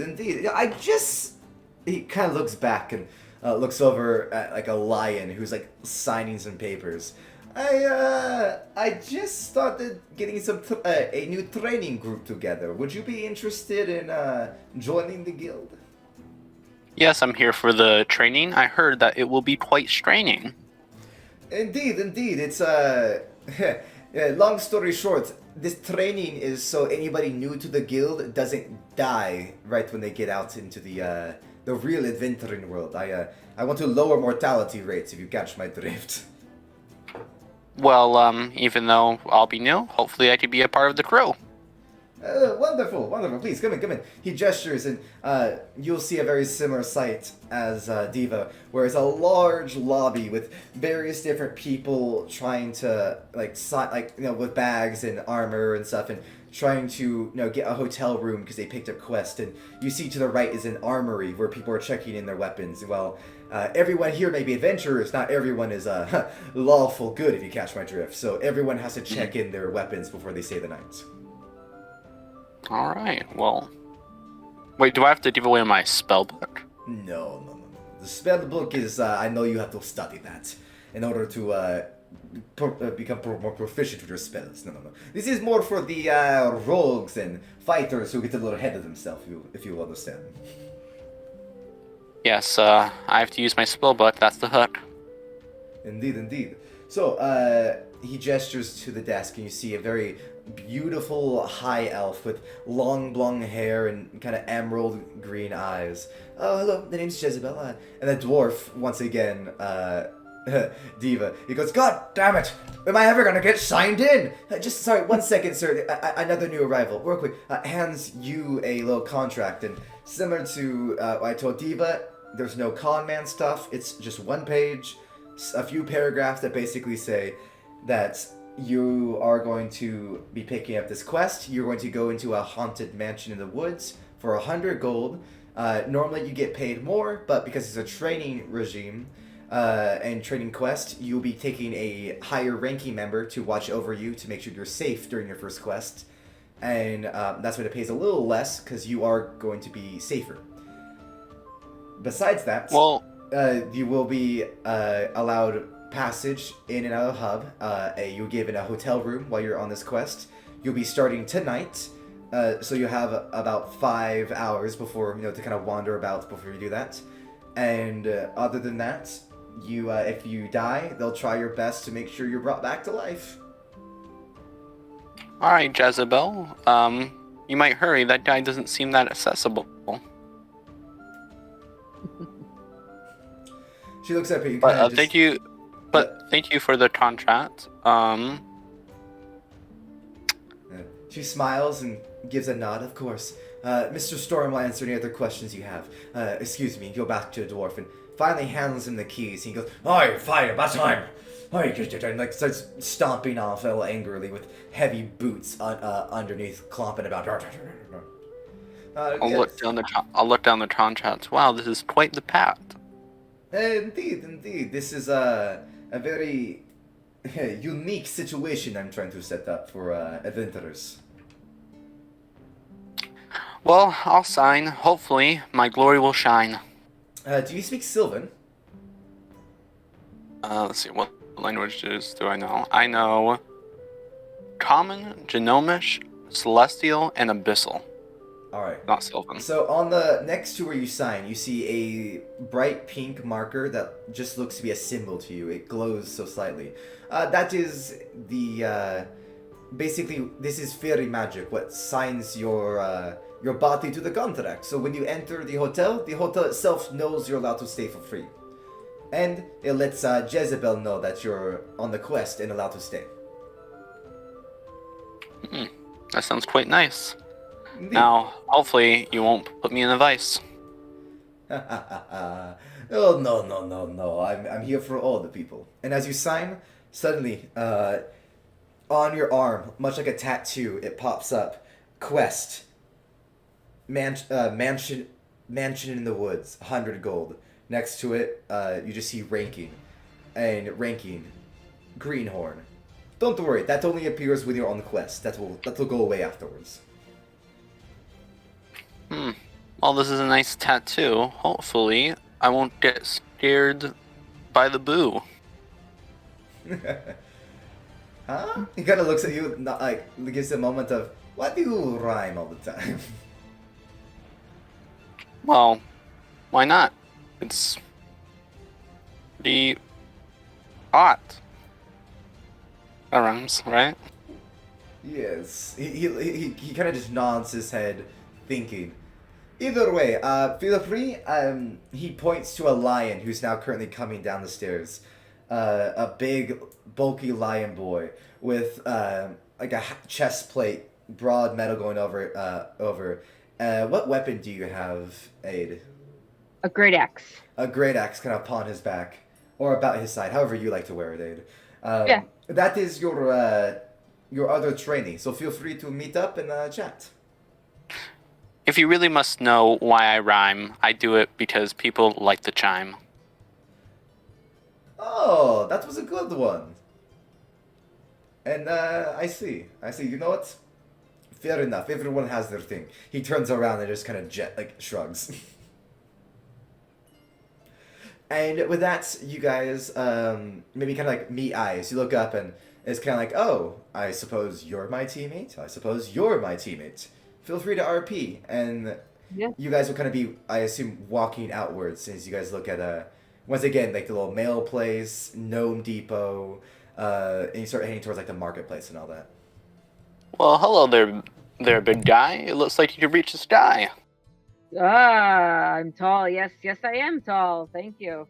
He kind of looks back and looks over at like a lion who's like signing some papers. I just started getting a new training group together. Would you be interested in joining the guild? Yes, I'm here for the training. I heard that it will be quite straining. Indeed. It's long story short, this training is so anybody new to the guild doesn't die right when they get out into the real adventuring world. I want to lower mortality rates, if you catch my drift. Well, even though I'll be new, hopefully I could be a part of the crew. Wonderful. Please, come in. He gestures, and you'll see a very similar sight as Diva, where it's a large lobby with various different people trying to, with bags and armor and stuff, and trying to, get a hotel room because they picked up quest. And you see to the right is an armory where people are checking in their weapons. Well, everyone here may be adventurers, not everyone is lawful good, if you catch my drift. So everyone has to check in their weapons before they stay the night. Alright, well... Wait, do I have to give away my spellbook? No. The spell book is, I know you have to study that in order to become more proficient with your spells. No. This is more for the rogues and fighters who get a little ahead of themselves, if you understand. Yes, I have to use my spellbook, that's the hook. Indeed, indeed. So, he gestures to the desk, and you see a very beautiful high elf with long blonde hair and kind of emerald green eyes. Oh, hello, the name's Jezebel. And the dwarf, once again, Diva, he goes, God damn it! Am I ever gonna get signed in? Just, sorry, 1 second, sir. Another new arrival. Real quick. Hands you a little contract, and similar to what I told Diva, there's no con man stuff. It's just 1 page, a few paragraphs that basically say that you are going to be picking up this quest. You're going to go into a haunted mansion in the woods for 100 gold. Normally you get paid more, but because it's a training regime and training quest, you'll be taking a higher ranking member to watch over you to make sure you're safe during your first quest. And that's why it pays a little less, because you are going to be safer. Besides that, you will be allowed passage in and out of hub. You're given a hotel room while you're on this quest. You'll be starting tonight, so you have about 5 hours before, to kind of wander about before you do that. And other than that, you if you die, they'll try your best to make sure you're brought back to life. All right, Jezebel. You might hurry. That guy doesn't seem that accessible. She looks up at you. But thank you. But thank you for the contract. She smiles and gives a nod. Of course, Mr. Storm will answer any other questions you have. Excuse me. Go back to the dwarf and finally hands him the keys. He goes, "Alright, fire, about time." And like starts stomping off a little angrily with heavy boots underneath, clomping about. I'll look down the contract. Wow, this is quite the path. Indeed. This is a very unique situation I'm trying to set up for adventurers. Well, I'll sign. Hopefully, my glory will shine. Do you speak Sylvan? Let's see, what languages do I know? I know Common, Genomish, Celestial, and Abyssal. Alright. Not Sylvan. So on the next to where you sign, you see a bright pink marker that just looks to be a symbol to you. It glows so slightly. That is the basically this is fairy magic, what signs your body to the contract. So when you enter the hotel itself knows you're allowed to stay for free. And it lets Jezebel know that you're on the quest and allowed to stay. That sounds quite nice. Indeed. Now, hopefully, you won't put me in a vice. Oh, no. I'm here for all the people. And as you sign, suddenly, on your arm, much like a tattoo, it pops up. Quest. Mansion in the woods. 100 gold. Next to it, you just see ranking. And ranking. Greenhorn. Don't worry, that only appears when you're on the quest. That will go away afterwards. Well, this is a nice tattoo. Hopefully, I won't get scared by the boo. Huh? He kind of looks at you, not like, gives a moment of, why do you rhyme all the time? Well, why not? It's pretty hot. That rhymes, right? Yes. He kind of just nods his head, thinking. Either way, feel free. He points to a lion who's now currently coming down the stairs. A big, bulky lion boy with like a chest plate, broad metal going over. What weapon do you have, Aid? A great axe. A great axe kind of upon his back, or about his side, however you like to wear it, Aid. Yeah. That is your other trainee, so feel free to meet up and chat. If you really must know why I rhyme, I do it because people like the chime. Oh, that was a good one. And I see. You know what? Fair enough. Everyone has their thing. He turns around and just kind of shrugs. And with that, you guys maybe kind of like meet eyes. You look up and it's kind of like, oh, I suppose you're my teammate. I suppose you're my teammate. Feel free to RP, and Yeah. you guys will kind of be, I assume, walking outwards as you guys look at once again, like the little mail place, Gnome Depot, and you start heading towards like the marketplace and all that. Well, hello there, big guy. It looks like you could reach the sky. I'm tall. Yes, I am tall. Thank you.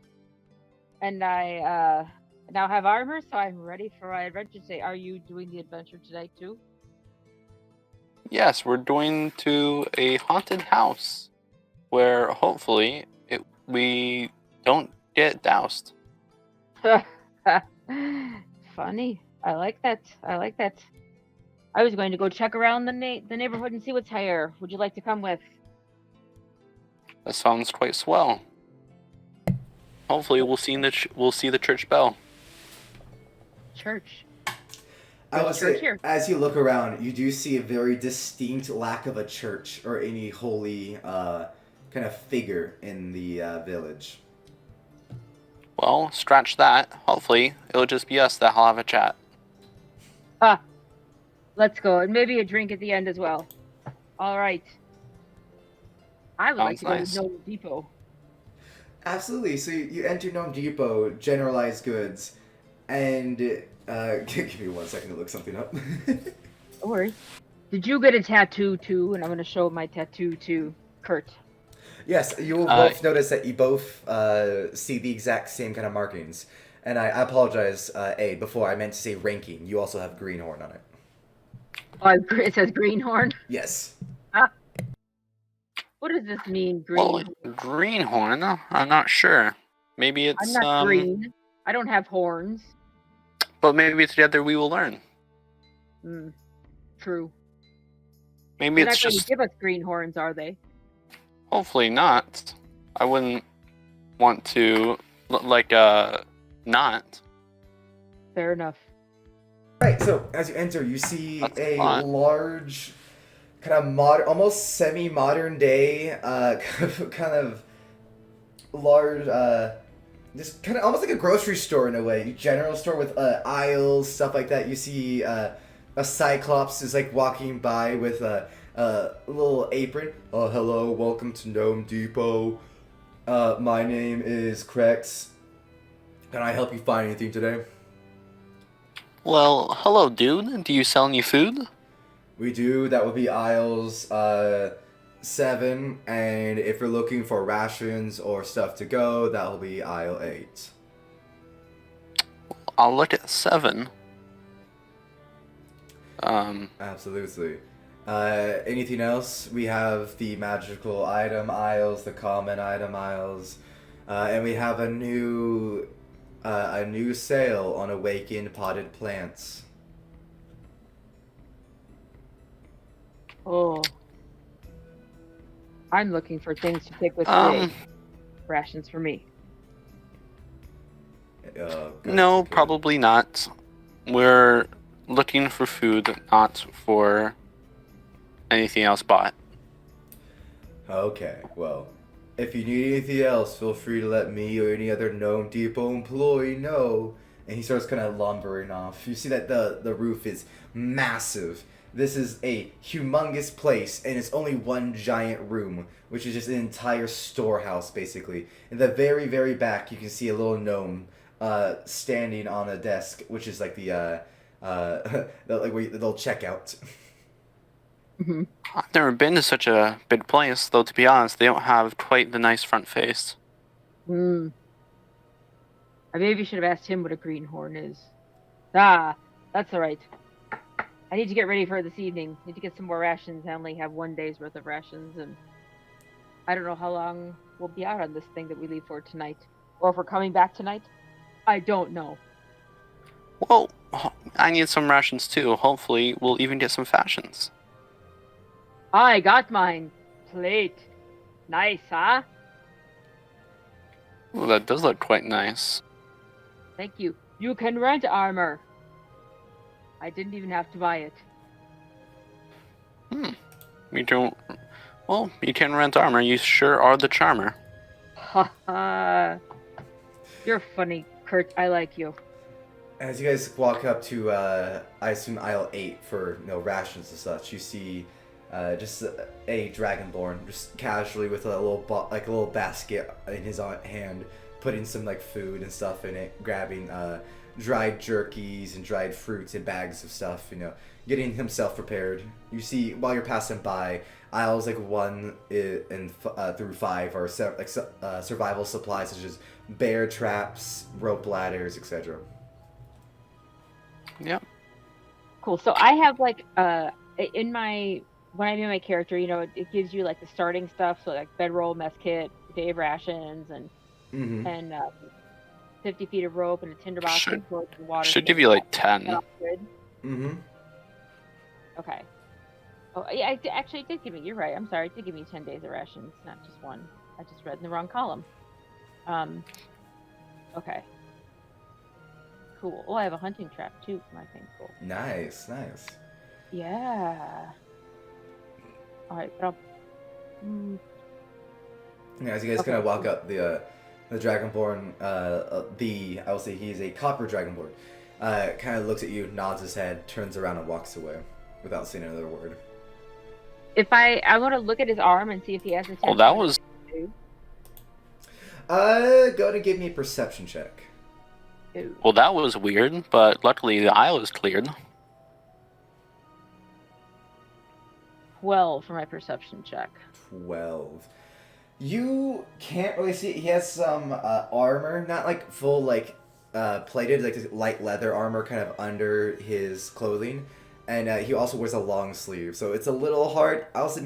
And I now have armor, so I'm ready for my adventure today. Are you doing the adventure today too? Yes, we're going to a haunted house where hopefully we don't get doused. Funny. I like that. I was going to go check around the neighborhood and see what's here. Would you like to come with? That sounds quite swell. Hopefully, we'll see the church bell. Church. I would There's a church say, here. as you look around, you do see a very distinct lack of a church or any holy kind of figure in the village. Well, scratch that. Hopefully, it'll just be us that'll have a chat. Let's go, and maybe a drink at the end as well. All right. I would like to Sounds go nice. to Gnome Depot. Absolutely. So you enter Gnome Depot, generalized goods, and give me 1 second to look something up. Don't worry. Did you get a tattoo too? And I'm going to show my tattoo to Kurt. Yes, you will both notice that you both see the exact same kind of markings. And I apologize, before I meant to say ranking. You also have greenhorn on it. Oh, it says greenhorn. Yes. What does this mean, Well, green? greenhorn. I'm not sure. Maybe it's I'm not green. I don't have horns. But maybe together we will learn. True. Maybe They're it's not going to just. give us green horns, are they? Hopefully not. I wouldn't want to not. Fair enough. Right, so as you enter, you see That's a fun. large, kind of almost semi-modern day, kind of large, just kind of almost like a grocery store in a way. General store with aisles, stuff like that. You see a Cyclops is like walking by with a little apron. Oh, hello, welcome to Gnome Depot. My name is Crex. Can I help you find anything today? Well, hello, dude. Do you sell any food? We do. That would be aisles 7, and if you're looking for rations or stuff to go, that will be aisle 8. I'll look at 7. Absolutely. Anything else? We have the magical item aisles, the common item aisles, and we have a new sale on awakened potted plants. Oh. I'm looking for things to take with me. Rations for me. No, Good. probably not. We're looking for food, not for anything else bought. Okay, well, if you need anything else, feel free to let me or any other Gnome Depot employee know. And he starts kind of lumbering off. You see that the roof is massive. This is a humongous place, and it's only one giant room, which is just an entire storehouse, basically. In the very, very back, you can see a little gnome standing on a desk, which is like the they'll check out. Mm-hmm. I've never been to such a big place, though, to be honest, they don't have quite the nice front face. I maybe should have asked him what a greenhorn is. That's alright. I need to get ready for this evening. Need to get some more rations. I only have 1 day's worth of rations, and I don't know how long we'll be out on this thing that we leave for tonight. Or if we're coming back tonight. I don't know. Well, I need some rations too. Hopefully, we'll even get some fashions. I got mine. Plate. Nice, huh? Well, that does look quite nice. Thank you. You can rent armor. I didn't even have to buy it. You don't. Well, you can rent armor. You sure are the charmer. Ha ha. You're funny, Kurt. I like you. As you guys walk up to, I assume aisle 8 for rations and such, you see just a dragonborn just casually with a little basket in his hand, putting some like food and stuff in it, grabbing dried jerkies and dried fruits and bags of stuff, getting himself prepared. You see, while you're passing by, aisles like 1 and through 5 are survival supplies such as bear traps, rope ladders, etc. Yeah. Cool. So I have like in my when I do my character, it gives you like the starting stuff, so like bedroll, mess kit, day of rations, and Mm-hmm. and 50 feet of rope and a tinderbox Should- and torch and water. Should give you like 10. Mm-hmm. Okay. Oh, yeah, actually, it did give me. You're right. I'm sorry. It did give me 10 days of rations, not just 1. I just read in the wrong column. Okay. Cool. Oh, I have a hunting trap too for my thing. Cool. Nice. Yeah. All right, but Yeah, as you guys kind of walk up the Dragonborn, I will say he's a copper Dragonborn, kind of looks at you, nods his head, turns around and walks away without saying another word. if I want to look at his arm and see if he has a. Oh, that was. Go to give me a perception check. Ooh. Well, that was weird, but luckily the aisle is cleared. 12 for my perception check. 12. You can't really see. He has some armor, not like full plated, like this light leather armor, kind of under his clothing, and he also wears a long sleeve, so it's a little hard. I'll say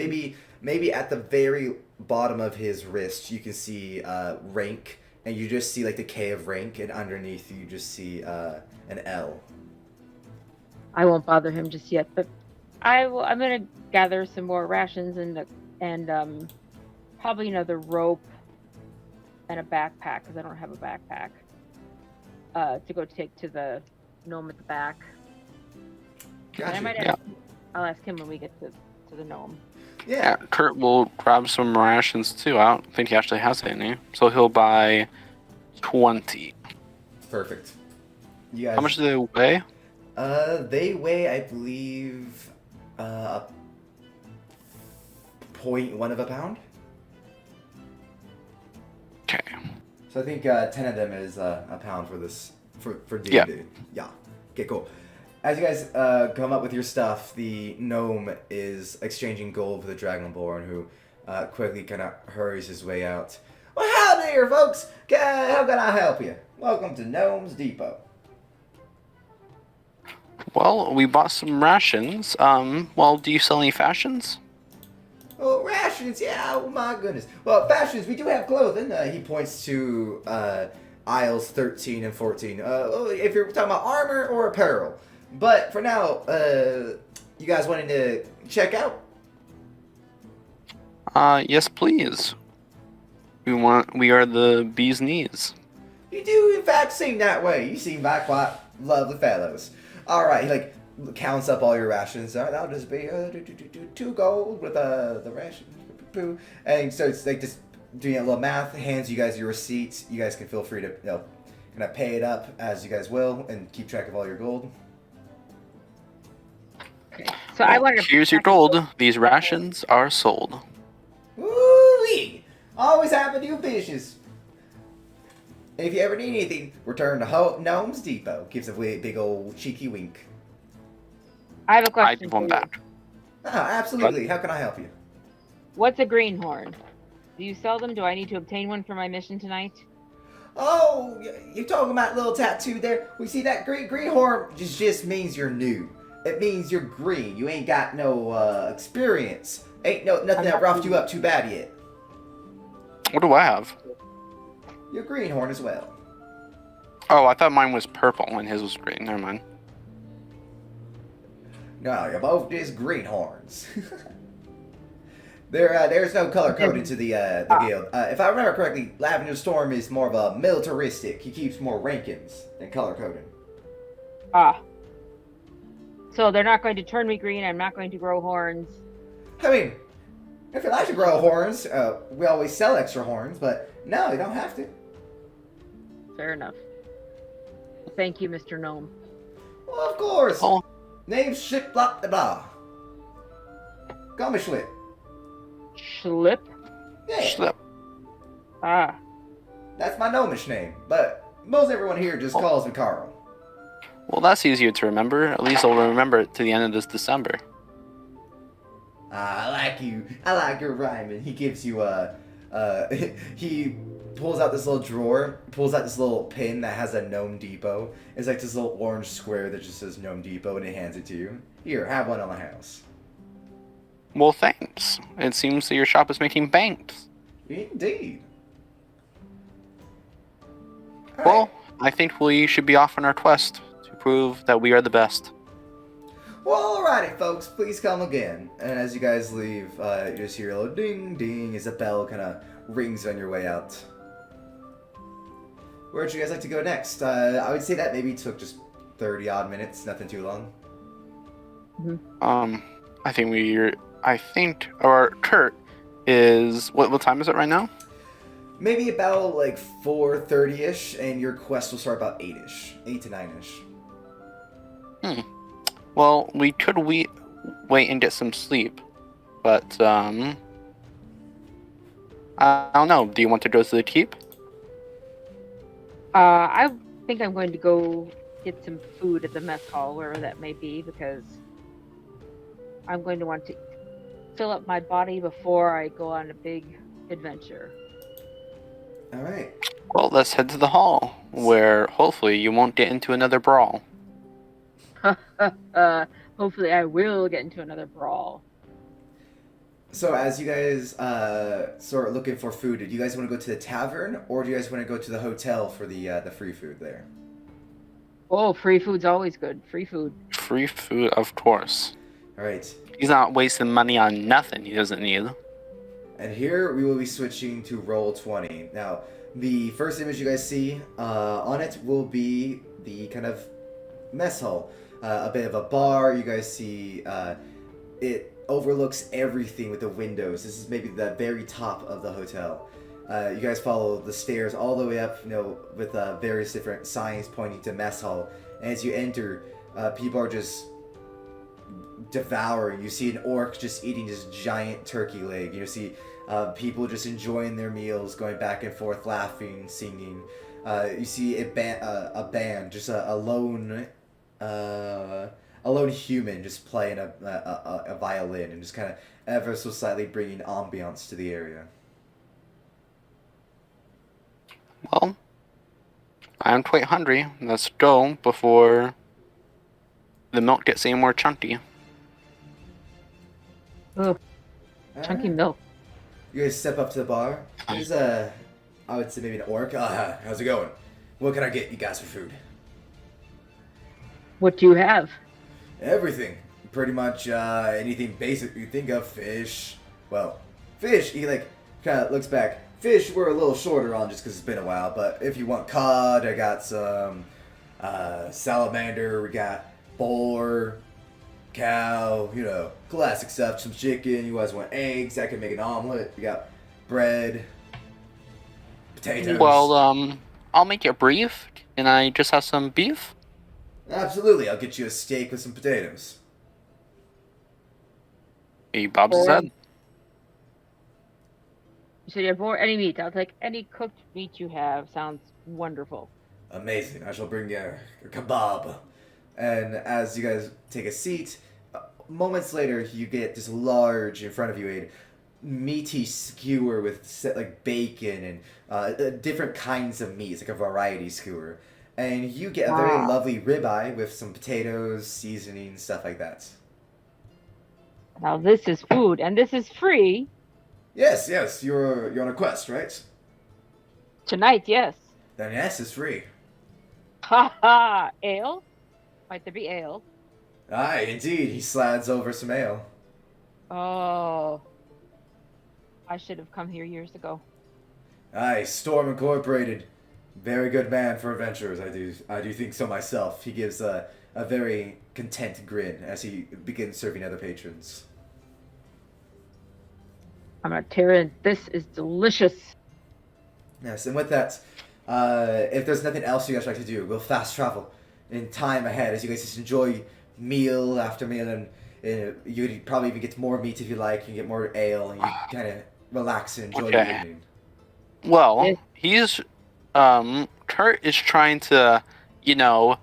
maybe at the very bottom of his wrist you can see rank, and you just see like the K of rank, and underneath you just see an L. I won't bother him just yet, but I'm gonna gather some more rations and probably another rope and a backpack, because I don't have a backpack, to go take to the gnome at the back. And Gotcha. I'll ask him when we get to the gnome. Yeah, Kurt will grab some rations too. I don't think he actually has any. So he'll buy 20. Perfect. You guys. How much do they weigh? They weigh, I believe, 0.1 of a pound. Okay. So I think 10 of them is a pound for this for D&D. Yeah. Okay, cool. As you guys come up with your stuff, the gnome is exchanging gold with the Dragonborn, who quickly kind of hurries his way out. Well, howdy there, folks. How can I help you? Welcome to Gnome's Depot. Well, we bought some rations. Well, do you sell any fashions? Oh, rations, yeah, oh my goodness. Well, fashions, we do have clothing. He points to aisles 13 and 14. If you're talking about armor or apparel. But for now, you guys wanting to check out? Yes, please. We are the bee's knees. You do, in fact, seem that way. You seem like quite lovely fellows. All right, he counts up all your rations. All right, that'll just be 2 gold with the ration. And so it's like just doing a little math. Hands you guys your receipts. You guys can feel free to kind of pay it up as you guys will and keep track of all your gold. Okay. So I wanted to. Here's your gold. These rations are sold. Woo-wee! Always happy to do business. If you ever need anything, return to Gnome's Depot. Gives a big old cheeky wink. I have a I question. give For one you. back. Absolutely. How can I help you? What's a greenhorn? Do you sell them? Do I need to obtain one for my mission tonight? Oh, you're talking about little tattoo there? We see that greenhorn just means you're new. It means you're green. You ain't got no experience. Ain't nothing that roughed you up too bad yet. What do I have? You're greenhorn as well. Oh, I thought mine was purple and his was green. Never mind. No, you're both just greenhorns. There's no color coded to the guild. If I remember correctly, Lavender Storm is more of a militaristic. He keeps more rankings than color coded. Ah. So they're not going to turn me green. I'm not going to grow horns. I mean, if you like to grow horns, we always sell extra horns, but no, you don't have to. Fair enough. Thank you, Mr. Gnome. Well, of course. Oh. Name's Ship Blah Blah. Call me Schlip. Schlip? Yeah. Slip. Ah. That's my gnomish name, but most everyone here just calls me Carl. Well, that's easier to remember. At least I'll remember it to the end of this December. I like you. I like your rhyming. He gives you he pulls out this little drawer, pulls out this little pin that has a Gnome Depot. It's like this little orange square that just says Gnome Depot, and he hands it to you. Here, have one on my house. Well, thanks. It seems that your shop is making banks. Indeed. All Well, right. I think we should be off on our quest to prove that we are the best. Well, alrighty, folks. Please come again. And as you guys leave, you just hear a little ding ding as a bell kind of rings on your way out. Where would you guys like to go next? I would say that maybe took just 30 odd minutes, nothing too long. I think our Kurt is what time is it right now? Maybe about like 4:30ish, and your quest will start about 8ish, 8 to 9ish. Well, we could wait and get some sleep, but I don't know. Do you want to go to the keep? I think I'm going to go get some food at the mess hall, wherever that may be, because I'm going to want to fill up my body before I go on a big adventure. All right. Well, let's head to the hall, where hopefully you won't get into another brawl. Hopefully I will get into another brawl. So as you guys start looking for food, do you guys want to go to the tavern, or do you guys want to go to the hotel for the free food there? Oh, free food's always good. Free food. Free food, of course. All right. He's not wasting money on nothing he doesn't need. And here we will be switching to Roll20. Now, the first image you guys see on it will be the kind of mess hall. A bit of a bar. You guys see it overlooks everything with the windows. This is maybe the very top of the hotel. You guys follow the stairs all the way up, with various different signs pointing to mess hall. And as you enter, people are just devouring. You see an orc just eating this giant turkey leg. You see people just enjoying their meals, going back and forth, laughing, singing. You see a band, just a lone human just playing a violin and just kind of ever so slightly bringing ambiance to the area. Well, I'm quite hungry. Let's go before the milk gets any more chunky. Ugh, chunky milk. You guys step up to the bar. There's I would say maybe an orc. How's it going? What can I get you guys for food? What do you have? Everything. Pretty much anything basic you think of. Fish. Well, fish, he kind of looks back. Fish we're a little shorter on just because it's been a while, but if you want cod, I got some salamander, we got boar, cow, classic stuff, some chicken. You guys want eggs, I can make an omelet. We got bread, potatoes. Well, I'll make it brief. Can I just have some beef? Absolutely, I'll get you a steak with some potatoes. He bobs his head. You said you have more any meat. I'll take any cooked meat you have. Sounds wonderful. Amazing. I shall bring you a kebab. And as you guys take a seat, moments later, you get this large in front of you, a meaty skewer with bacon and different kinds of meats, like a variety skewer. And you get a very lovely ribeye with some potatoes, seasoning, stuff like that. Now this is food, and this is free. Yes, you're on a quest, right? Tonight, yes. Then yes, it's free. Ha ha! Ale? Might there be ale? Aye, indeed. He slides over some ale. Oh. I should have come here years ago. Aye, Storm Incorporated. Very good man for adventurers, I do think so myself. He gives a very content grin as he begins serving other patrons. I'm not tearing. This is delicious. Yes, and with that, if there's nothing else you guys like to do, we'll fast travel in time ahead as you guys just enjoy meal after meal, and you probably even get more meat if you like, and get more ale, and you kind of relax and enjoy the evening. Well, he's Kurt is trying to, you know,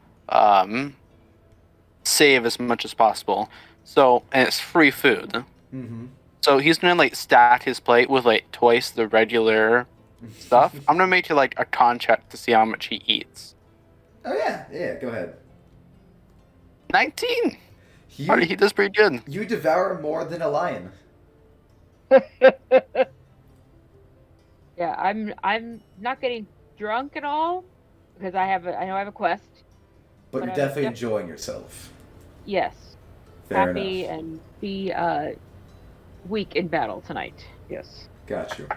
save as much as possible. So, and it's free food. Mm-hmm. So he's gonna like stack his plate with like twice the regular stuff. I'm gonna make it like a con check to see how much he eats. Oh yeah, go ahead. 19. You, He does pretty good. you devour more than a lion. Yeah, I'm not getting drunk at all because I know I have a quest. But But you're I'm definitely def- enjoying yourself. Yes, Fair happy enough. and be weak in battle tonight. Yes. Got you.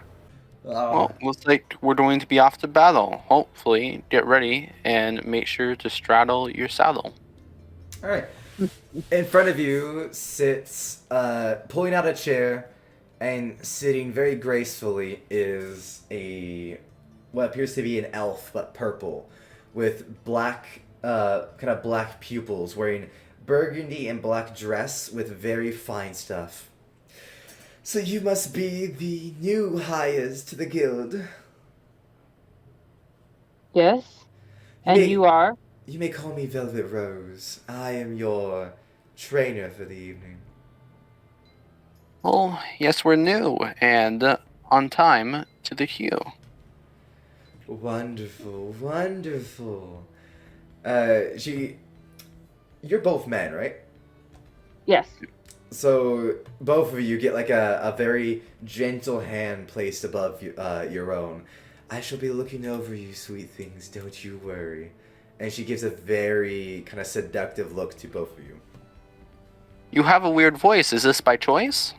Well, looks like we're going to be off to battle. Hopefully, get ready and make sure to straddle your saddle. All right. In front of you sits, pulling out a chair, and sitting very gracefully is what appears to be an elf, but purple, with black, kind of black pupils, wearing burgundy and black dress with very fine stuff. So you must be the new hires to the guild. Yes. And you are? You may call me Velvet Rose. I am your trainer for the evening. Well, yes, we're new and on time to the queue. Wonderful, wonderful. You're both men, right? Yes. So both of you get like a very gentle hand placed above your own. I shall be looking over you, sweet things. Don't you worry. And she gives a very kind of seductive look to both of you. You have a weird voice. Is this by choice?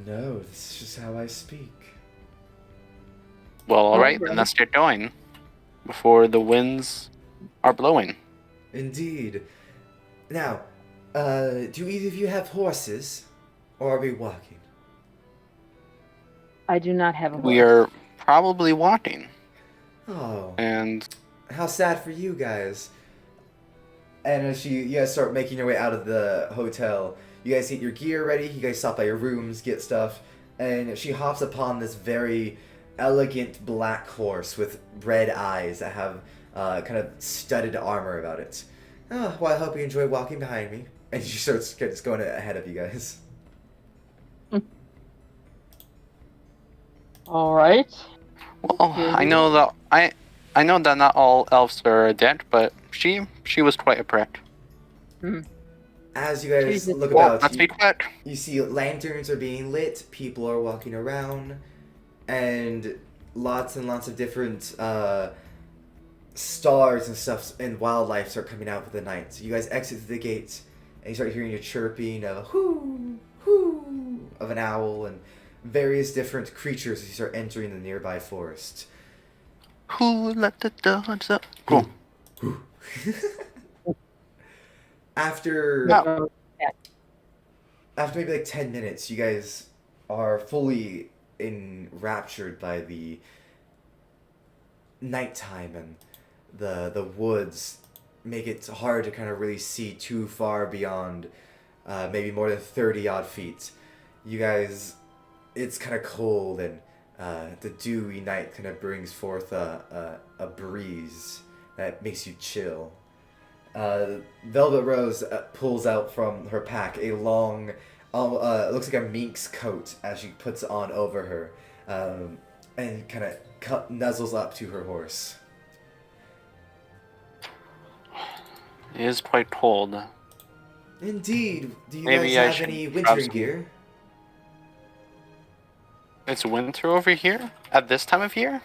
No, this is just how I speak. Well, alright, Alright. then let's get going. Before the winds are blowing. Indeed. Now, do either of you have horses, or are we walking? I do not have a horse. We are probably walking. Oh, And how sad for you guys. And as you guys start making your way out of the hotel, you guys get your gear ready, you guys stop by your rooms, get stuff, and she hops upon this very elegant black horse with red eyes that have kind of studded armor about it. Oh, well, I hope you enjoy walking behind me. And she starts just going ahead of you guys. All right. well, I know that not all elves are a dick, but she was quite a prick. As you guys Jesus. look Well, about, let's be quick. you see lanterns are being lit, people are walking around, and lots of different stars and stuff and wildlife start coming out for the night. So you guys exit through the gates, and you start hearing a chirping of a hoo, hoo, of an owl, and various different creatures as you start entering the nearby forest. Who let the dogs up? Cool. After No. after maybe like 10 minutes, you guys are fully enraptured by the nighttime, and the woods make it hard to kind of really see too far beyond maybe more than 30 odd feet. You guys, it's kind of cold, and the dewy night kind of brings forth a breeze that makes you chill. Velvet Rose pulls out from her pack a long, it looks like a mink's coat as she puts it on over her, and kind of nuzzles up to her horse. It is quite cold. Indeed. Do you Maybe I guys have should any grab wintering some- gear? It's winter over here at this time of year.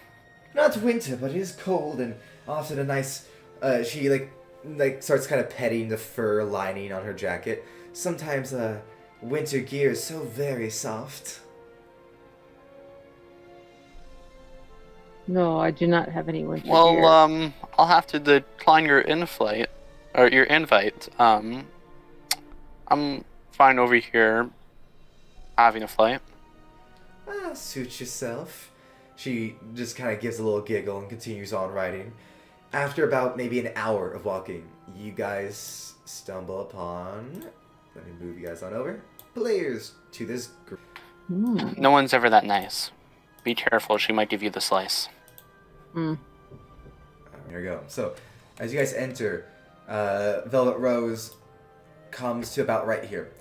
Not winter, but it is cold, and often a nice. She like starts kind of petting the fur lining on her jacket. Sometimes winter gear is so very soft. No, I do not have any winter Well, gear. I'll have to decline your invite. I'm fine over here having a flight. Suit yourself. She just kind of gives a little giggle and continues on riding. After about maybe an hour of walking, you guys stumble upon. Let me move you guys on over. Players to this group. No one's ever that nice. be careful. She might give you the slice. Mm. Here we go. So, as you guys enter, Velvet Rose comes to about right here.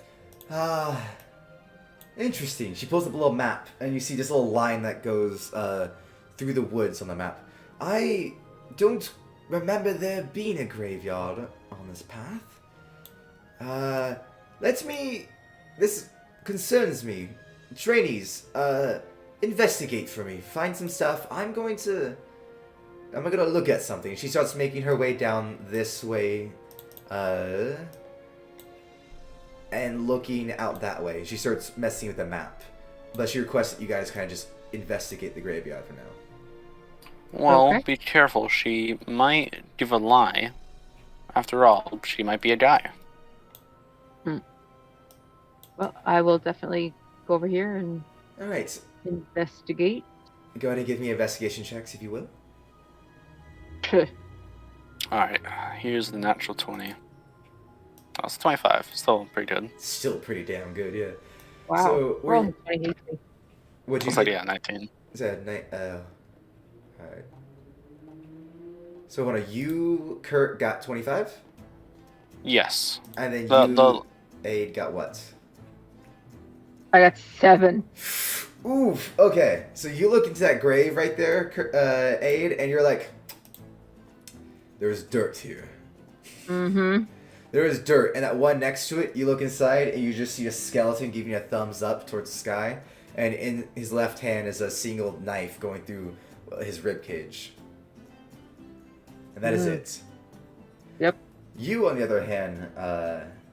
Interesting. She pulls up a little map, and you see this little line that goes through the woods on the map. I don't remember there being a graveyard on this path. This concerns me. Trainees, investigate for me. Find some stuff. I'm gonna look at something. She starts making her way down this way, and looking out that way. She starts messing with the map. But she requests that you guys kind of just investigate the graveyard for now. Well, Okay. be careful. She might give a lie. After all, she might be a guy. Well, I will definitely go over here and Alright. investigate. Go ahead and give me investigation checks, if you will. Alright, here's the natural 20. Oh, it's 25. Still pretty good. Still pretty damn good, yeah. Wow. So, We're only 20 HP. What'd you It's like, get? yeah, 19. Is that alright. So hold on, you, Kurt, got 25? Yes. And then The Aid, got what? I got 7. Oof, okay. So you look into that grave right there, Aid, and you're like, there's dirt here. Mm-hmm. There is dirt, and that one next to it, you look inside, and you just see a skeleton giving you a thumbs up towards the sky, and in his left hand is a single knife going through his rib cage. And that is it. Yep. You, on the other hand,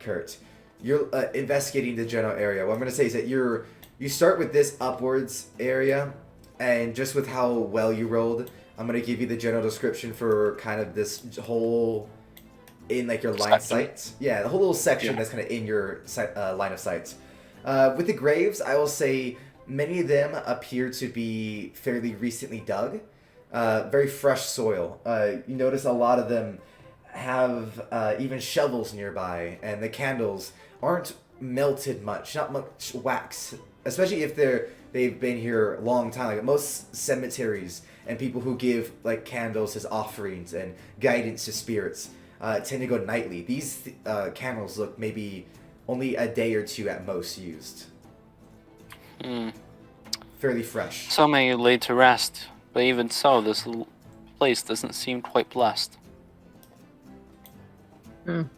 Kurt, you're investigating the general area. What I'm going to say is that you start with this upwards area, and just with how well you rolled, I'm going to give you the general description for kind of this whole, in like your line of sight. Yeah, the whole little section that's kind of in your line of sight. With the graves, I will say many of them appear to be fairly recently dug. Very fresh soil. You notice a lot of them have even shovels nearby, and the candles aren't melted much, not much wax, especially if they've been here a long time. Like most cemeteries and people who give like candles as offerings and guidance to spirits tend to go nightly. These candles look maybe only a day or two at most used. Fairly fresh. Some may lay to rest, but even so, this place doesn't seem quite blessed. Well,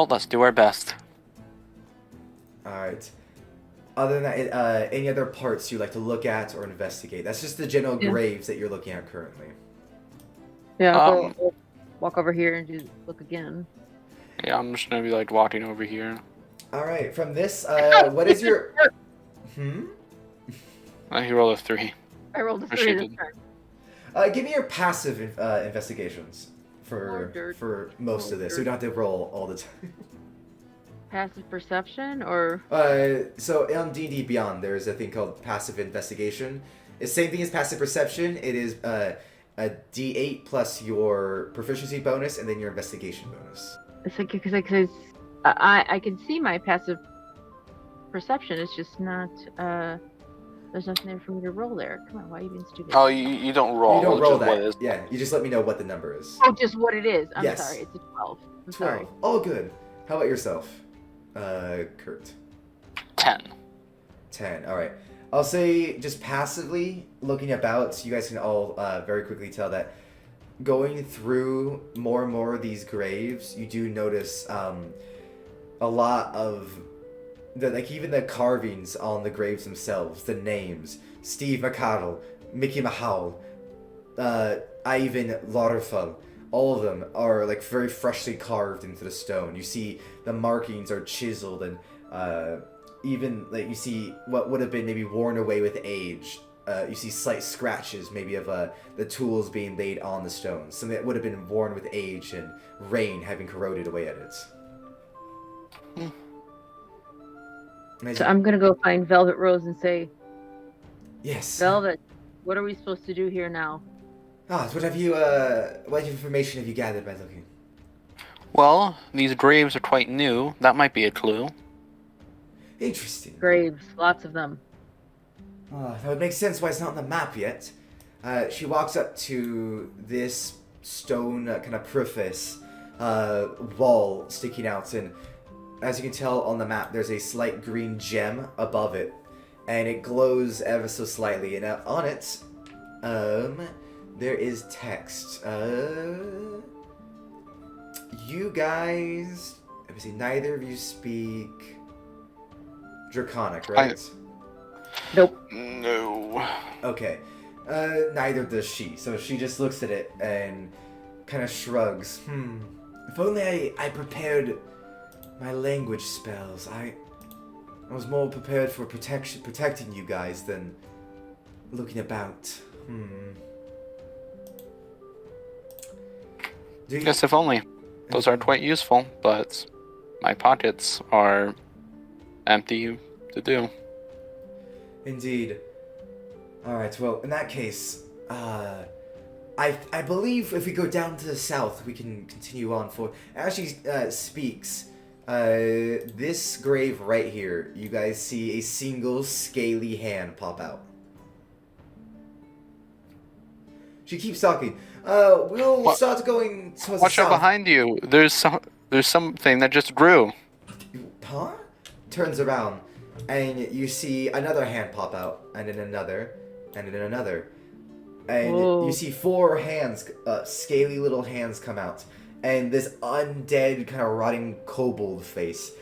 let's do our best. Alright. Other than that, any other parts you like to look at or investigate? That's just the general graves that you're looking at currently. Yeah, I'll walk over here and just look again. Yeah, I'm just gonna be like walking over here. Alright, from this, what is your... He rolled a 3. I rolled a Or 3 she this did. turn. Give me your passive investigations More dirt. for most More of this, so dirt. you don't have to roll all the time. Passive perception or... So on D&D Beyond, there's a thing called passive investigation. It's the same thing as passive perception. It is a D8 plus your proficiency bonus and then your investigation bonus. It's like, because I can see my passive perception. It's just not, there's nothing there for me to roll there. Come on, why are you being stupid? Oh, you don't roll. You don't roll just what it that. is. Yeah, you just let me know what the number is. Oh, just what it is. I'm Yes. sorry, it's a 12. I'm 12. sorry. All good. How about yourself, Kurt? 10. 10. All right. I'll say just passively looking about, you guys can all very quickly tell that going through more and more of these graves, you do notice a lot of like even the carvings on the graves themselves, the names, Steve McConnell, Mickey Mahal, Ivan Lauterfall, all of them are like very freshly carved into the stone. You see the markings are chiseled, and even like you see what would have been maybe worn away with age. You see slight scratches maybe of the tools being laid on the stone, something that would have been worn with age and rain having corroded away at it. So I'm gonna go find Velvet Rose and say, Yes. Velvet, what are we supposed to do here now? Ah, so what information have you gathered by looking? Well, these graves are quite new. That might be a clue. Interesting. Graves, lots of them. That would make sense why it's not on the map yet. She walks up to this stone kind of preface wall sticking out, and as you can tell on the map, there's a slight green gem above it, and it glows ever so slightly. And on it, there is text. You guys, let me see. Neither of you speak Draconic, right? Nope. No. Okay. Neither does she. So she just looks at it and kind of shrugs. If only I prepared my language spells. I was more prepared for protecting you guys than looking about. Guess if only. Those are quite useful, but my pockets are empty to do. Indeed. Alright, well, in that case, I believe if we go down to the south, we can continue on for... As she speaks, this grave right here, you guys see a single scaly hand pop out. She keeps talking. We'll start going towards the south. Watch out behind you. There's something that just grew. Huh? Turns around, and you see another hand pop out, and then another, and then another. And Whoa. you see 4 hands, scaly little hands come out. And this undead, kind of rotting kobold face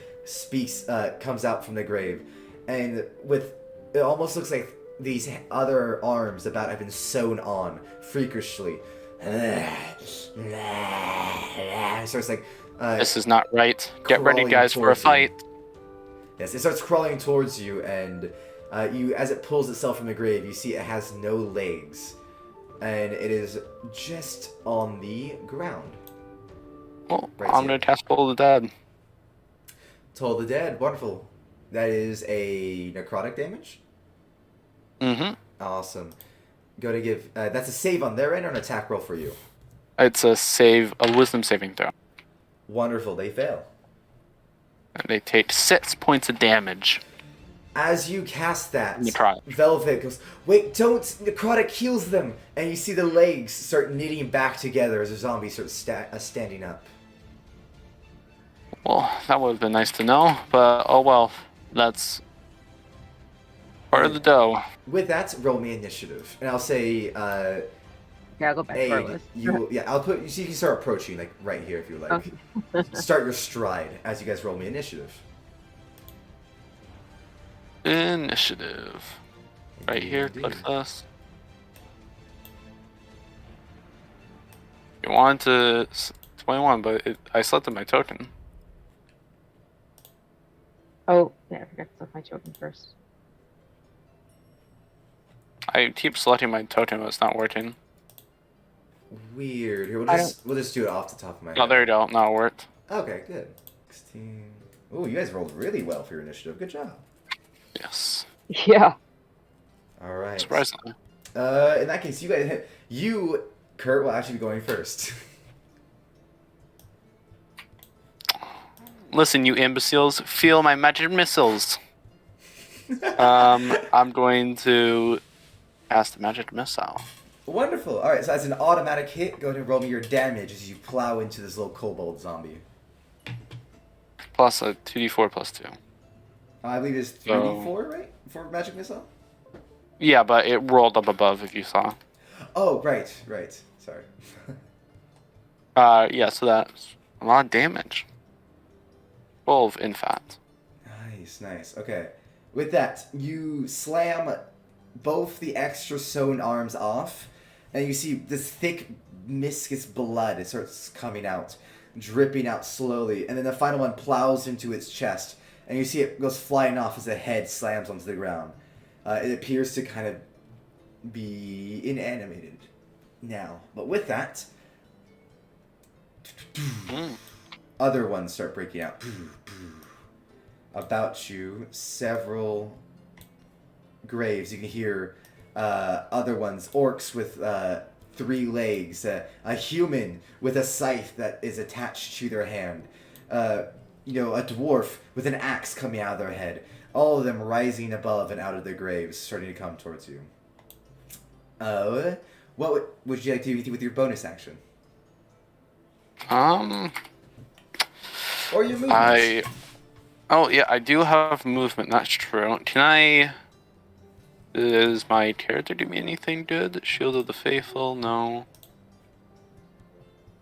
comes out from the grave. And it almost looks like these other arms about have been sewn on, freakishly. So it's like... This is not right. Get ready, guys, for a fight. Yes, it starts crawling towards you, and as it pulls itself from the grave, you see it has no legs. And it is just on the ground. Well, Right I'm here. going to cast Toll the Dead. Toll the Dead, wonderful. That is a necrotic damage? Mm-hmm. Awesome. Go to give... that's a save on their end or an attack roll for you? It's a wisdom saving throw. Wonderful, they fail. And they take 6 points of damage. As you cast that, Necrotic. Velvet goes, wait, don't! Necrotic heals them! And you see the legs start knitting back together as the zombie starts standing up. Well, that would have been nice to know, but oh well. That's part of the dough. With that, roll me initiative. And I'll say, Okay, I'll go back to our Aid, list. I'll put, so you can start approaching, like, right here if you like. Okay. Start your stride as you guys roll me initiative. Initiative. Right here, click this. You want to 21, but I selected my token. Oh, yeah, I forgot to select my token first. I keep selecting my token, but it's not working. Weird. Here, I we'll just do it off the top of my head. Oh, there you go. Now it worked. Okay, good. 16. Oh, you guys rolled really well for your initiative. Good job. Yes. Yeah. All right. Surprisingly. In that case, Kurt, will actually be going first. Listen, you imbeciles, feel my magic missiles. I'm going to cast the magic missile. Wonderful. All right, so as an automatic hit, go ahead and roll me your damage as you plow into this little kobold zombie. Plus a 2d4 plus 2. I believe it's 3d4, right? For magic missile? Yeah, but it rolled up above if you saw. Oh, right. Sorry. Yeah, so that's a lot of damage. 12, in fact. Nice. Okay. With that, you slam both the extra sewn arms off, and you see this thick, viscous blood. It starts coming out, dripping out slowly, and then the final one plows into its chest, and you see it goes flying off as the head slams onto the ground. It appears to kind of be inanimated now. But with that, other ones start breaking out. About you, several graves. You can hear other ones, orcs with 3 legs, a human with a scythe that is attached to their hand, a dwarf with an axe coming out of their head, all of them rising above and out of their graves, starting to come towards you. What would you like to do with your bonus action? Or your movement? Oh yeah, I do have movement. That's true. Does my character do me anything good? Shield of the Faithful? No.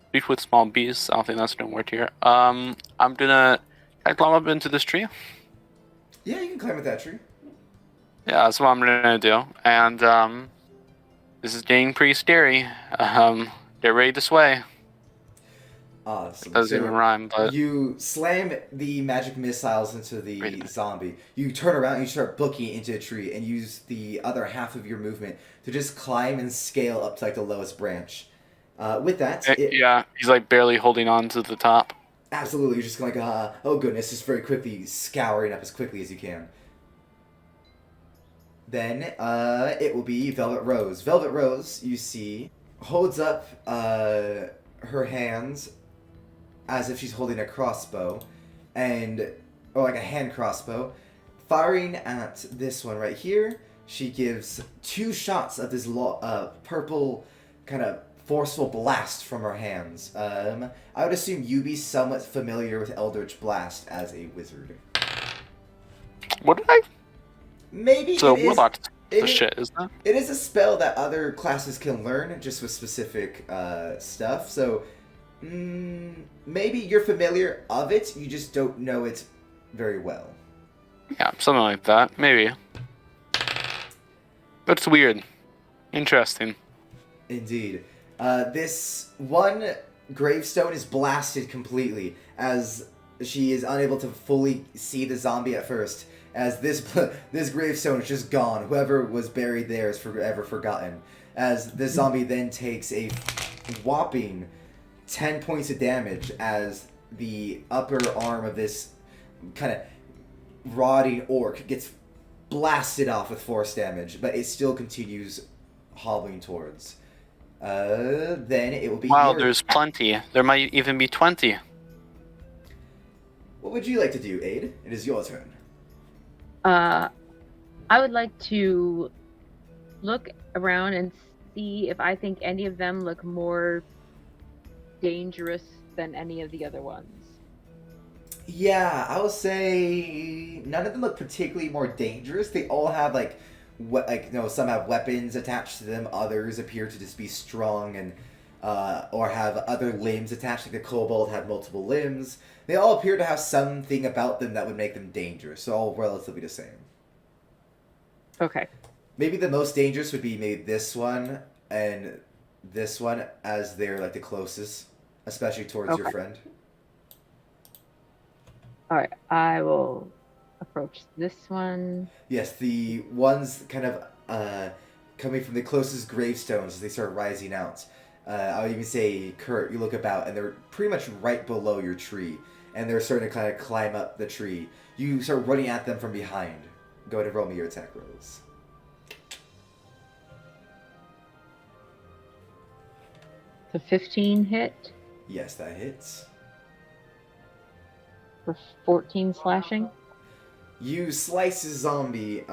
Speak with small beasts. I don't think that's gonna work here. I'm gonna. Can I climb up into this tree? Yeah, you can climb with that tree. Yeah, that's what I'm gonna do. And this is getting pretty scary. Get ready to sway. Awesome. It doesn't even rhyme, but you slam the magic missiles into the zombie. You turn around and you start booking into a tree and use the other half of your movement to just climb and scale up to like the lowest branch. With that, yeah, he's like barely holding on to the top. Absolutely, you're just like, oh goodness, just very quickly scouring up as quickly as you can. Then it will be Velvet Rose. Velvet Rose, you see, holds up her hands as if she's holding a crossbow, or like a hand crossbow, firing at this one right here. She gives 2 shots of this purple kind of forceful blast from her hands. I would assume you be somewhat familiar with Eldritch Blast as a wizard. What did I? Maybe so warlock shit, isn't it? It is a spell that other classes can learn just with specific stuff. So maybe you're familiar of it, you just don't know it very well. Yeah, something like that. Maybe. That's weird. Interesting. Indeed. This one gravestone is blasted completely as she is unable to fully see the zombie at first. As this gravestone is just gone. Whoever was buried there is forever forgotten. As this zombie then takes a whopping 10 points of damage as the upper arm of this kind of rotting orc gets blasted off with force damage, but it still continues hobbling towards. Then it will be. Wow, there's plenty. There might even be 20. What would you like to do, Aid? It is your turn. I would like to look around and see if I think any of them look more dangerous than any of the other ones. Yeah, I would say none of them look particularly more dangerous. They all have some have weapons attached to them. Others appear to just be strong and or have other limbs attached. Like the kobold had multiple limbs. They all appear to have something about them that would make them dangerous. So all relatively the same. Okay. Maybe the most dangerous would be maybe this one and this one, as they're like the closest, especially towards your friend. All right, I will approach this one. Yes, the ones kind of coming from the closest gravestones as they start rising out. I would even say, Kurt, you look about and they're pretty much right below your tree, and they're starting to kind of climb up the tree. You start running at them from behind. Go ahead and roll me your attack rolls. The 15 hit Yes, that hits. for 14 slashing. You slice a zombie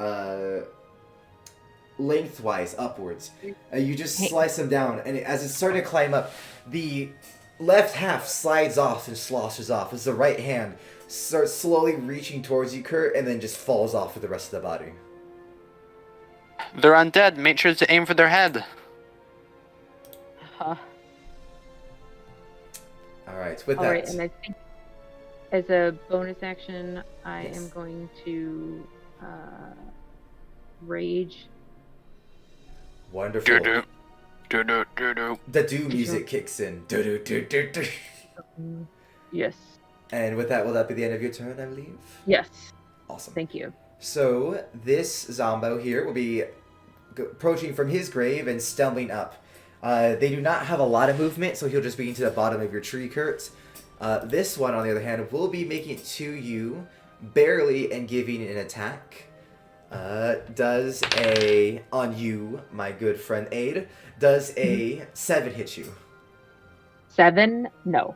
lengthwise upwards. You just slice them down, and as it's starting to climb up, the left half slides off and sloshes off as the right hand starts slowly reaching towards you, Kurt, and then just falls off with the rest of the body. They're undead. Make sure to aim for their head. Alright, with that... Alright, and I think as a bonus action, I Yes. am going to rage. Wonderful. Do-do. Do-do, do-do. The do music kicks in. Do-do-do-do-do. Yes. And with that, will that be the end of your turn, I believe? Yes. Awesome. Thank you. So, this Zombo here will be approaching from his grave and stumbling up. They do not have a lot of movement, so he'll just be to the bottom of your tree, Kurt. This one, on the other hand, will be making it to you barely and giving an attack. Does a, on you, my good friend Aid, does a 7 hit you? 7? No.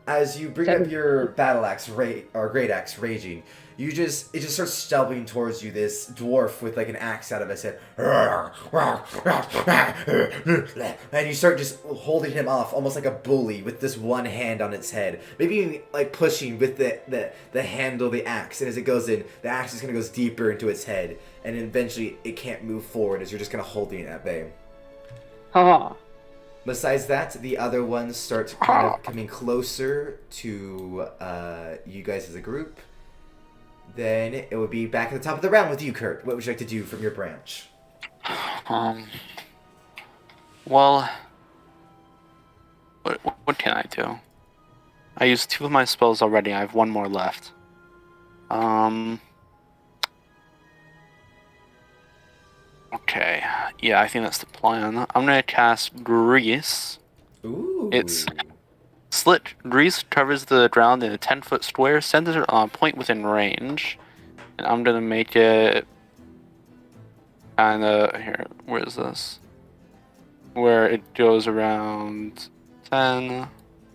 As you bring up your battle axe, or great axe, raging, it just starts stubbing towards you. This dwarf with like an axe out of his head, and you start just holding him off, almost like a bully, with this one hand on its head. Maybe even like pushing with the handle of the axe, and as it goes in, the axe just kind of goes deeper into its head, and eventually it can't move forward as you're just kind of holding it at bay. Ha! Besides that, the other ones start kind of coming closer to you guys as a group. Then it would be back at the top of the round with you, Kurt. What would you like to do from your branch? Well, what can I do? I used 2 of my spells already. I have 1 more left. Okay. Yeah, I think that's the plan. I'm gonna cast Grease. Ooh. It's slit grease covers the ground in a 10-foot square, centered on a point within range. And I'm gonna make it kinda here, where is this? Where it goes around 10.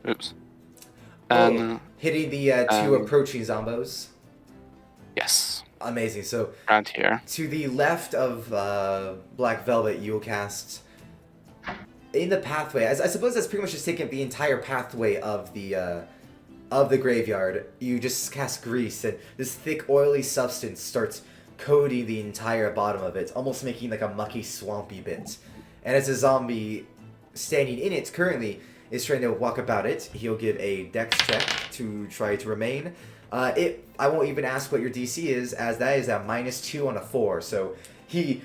Oops. 10. Hitting the 2 approaching zombos. Yes. Amazing. So Around here. to the left of Black Velvet, you will cast in the pathway. I suppose that's pretty much just taking up the entire pathway of the graveyard. You just cast grease, and this thick, oily substance starts coating the entire bottom of it, almost making like a mucky, swampy bit. And as a zombie standing in it currently is trying to walk about it, he'll give a dex check to try to remain. I won't even ask what your DC is, as that is a -2 on a 4. So he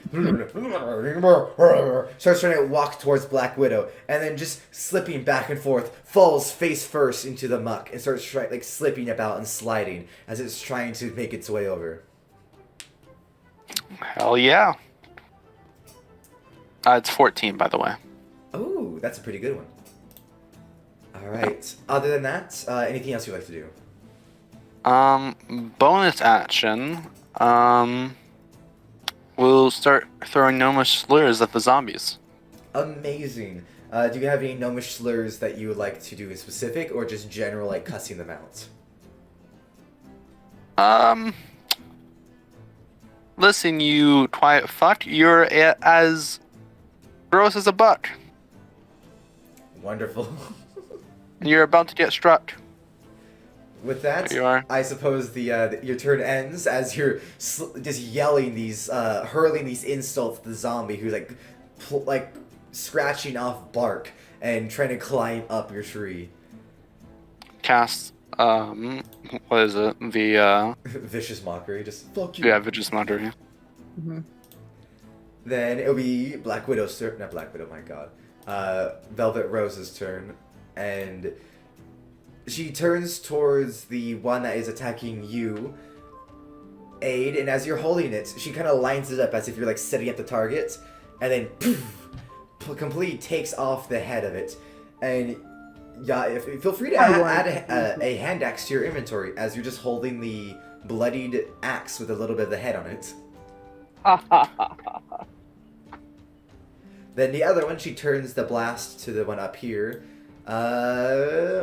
starts trying to walk towards Black Widow, and then just slipping back and forth, falls face first into the muck and starts slipping about and sliding as it's trying to make its way over. Hell yeah. It's 14, by the way. Oh, that's a pretty good one. All right. Other than that, anything else you'd like to do? Bonus action. We'll start throwing gnomish slurs at the zombies. Amazing. Do you have any gnomish slurs that you would like to do in specific, or just general, like cussing them out? Listen, you quiet fuck. You're as gross as a buck. Wonderful. You're about to get struck. With that, There you are. I suppose your turn ends as you're just yelling these, hurling these insults at the zombie who's like scratching off bark and trying to climb up your tree. Cast, what is it? The, Vicious mockery, just fuck you. yeah, Vicious Mockery. Mm-hmm. Then it'll be Black Widow's turn. Not Black Widow, my god. Velvet Rose's turn, and she turns towards the one that is attacking you, Aid, and as you're holding it, she kind of lines it up as if you're like setting up the target, and then poof, completely takes off the head of it. And yeah, feel free to add a hand axe to your inventory as you're just holding the bloodied axe with a little bit of the head on it. Then the other one, she turns the blast to the one up here.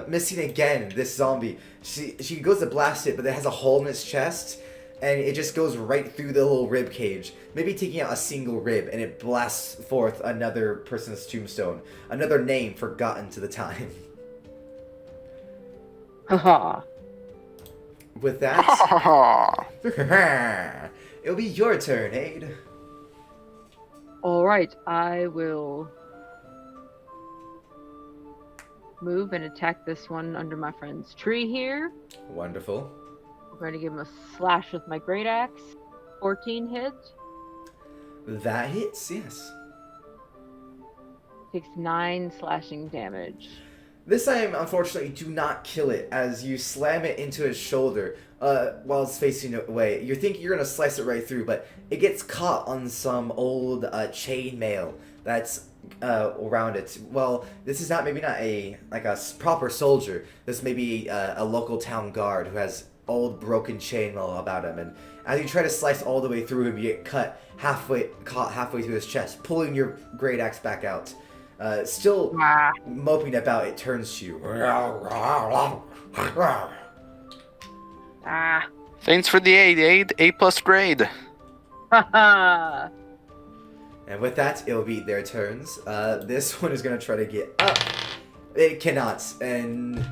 Missing again, this zombie. She goes to blast it, but it has a hole in its chest, and it just goes right through the little rib cage, maybe taking out a single rib, and it blasts forth another person's tombstone, another name forgotten to the time. Haha. With that, it'll be your turn, Aid. Alright, I will move and attack this one under my friend's tree here. Wonderful. I'm going to give him a slash with my great axe. 14 hit. That hits, yes. Takes 9 slashing damage. This time, unfortunately, do not kill it as you slam it into his shoulder while it's facing away. You think you're going to slice it right through, but it gets caught on some old chain mail that's around it. Well, this is maybe not a proper soldier. This may be a local town guard who has old broken chainmail about him. And as you try to slice all the way through him, you get caught halfway through his chest, pulling your great axe back out. Still Ah. moping about, it turns to you. Ah. Thanks for the aid. A+ grade. Haha. And with that, it'll be their turns. This one is gonna try to get up. It cannot, and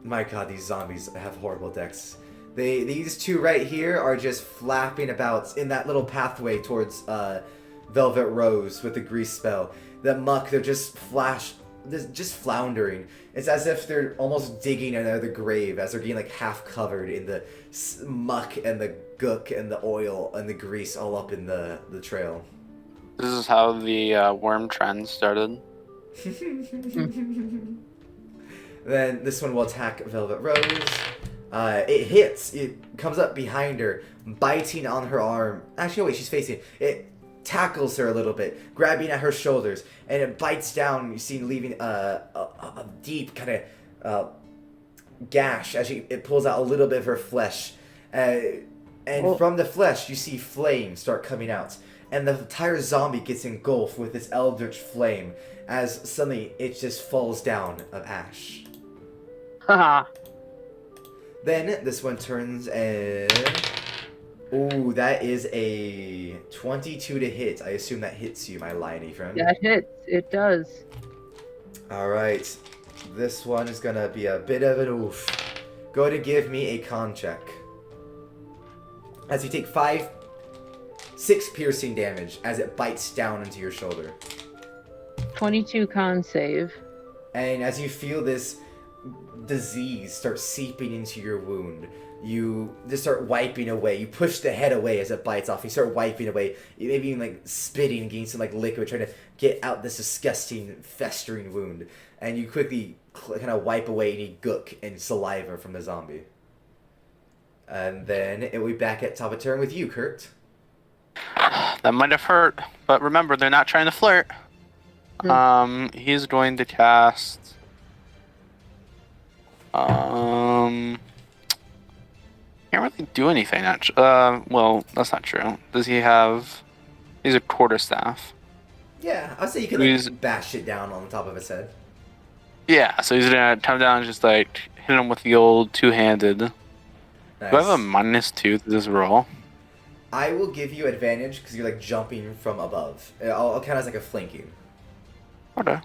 my god, these zombies have horrible decks. These two right here are just flapping about in that little pathway towards Velvet Rose with the grease spell. The muck, they're just floundering. It's as if they're almost digging another grave as they're getting like half covered in the muck and the gook and the oil and the grease all up in the trail. This is how the worm trend started. Then this one will attack Velvet Rose. It hits. It comes up behind her, biting on her arm. Actually, wait, she's facing. It tackles her a little bit, grabbing at her shoulders, and it bites down. You see, leaving a deep kind of gash as it pulls out a little bit of her flesh. And from the flesh, you see flames start coming out. And the entire zombie gets engulfed with this eldritch flame as suddenly it just falls down of ash. Haha. Then this one turns and... Ooh, that is a 22 to hit. I assume that hits you, my liony friend. That hits. It does. Alright. This one is gonna be a bit of an oof. Go to give me a con check. As you take 6 piercing damage as it bites down into your shoulder. 22 con save. And as you feel this disease start seeping into your wound, you just start wiping away. You push the head away as it bites off. You start wiping away. You maybe even like spitting, getting some like liquid, trying to get out this disgusting, festering wound. And you quickly kind of wipe away any gook and saliva from the zombie. And then it will be back at top of turn with you, Kurt. That might have hurt, but remember, they're not trying to flirt. He's going to cast... Can't really do anything, actually. Well, that's not true. Does he have... He's a quarterstaff. Yeah, I'd say you could bash it down on the top of his head. Yeah, so he's gonna come down and just like hit him with the old two-handed. Nice. Do I have a -2 to this roll? I will give you advantage because you're like jumping from above. I'll count as like a flanking. Okay.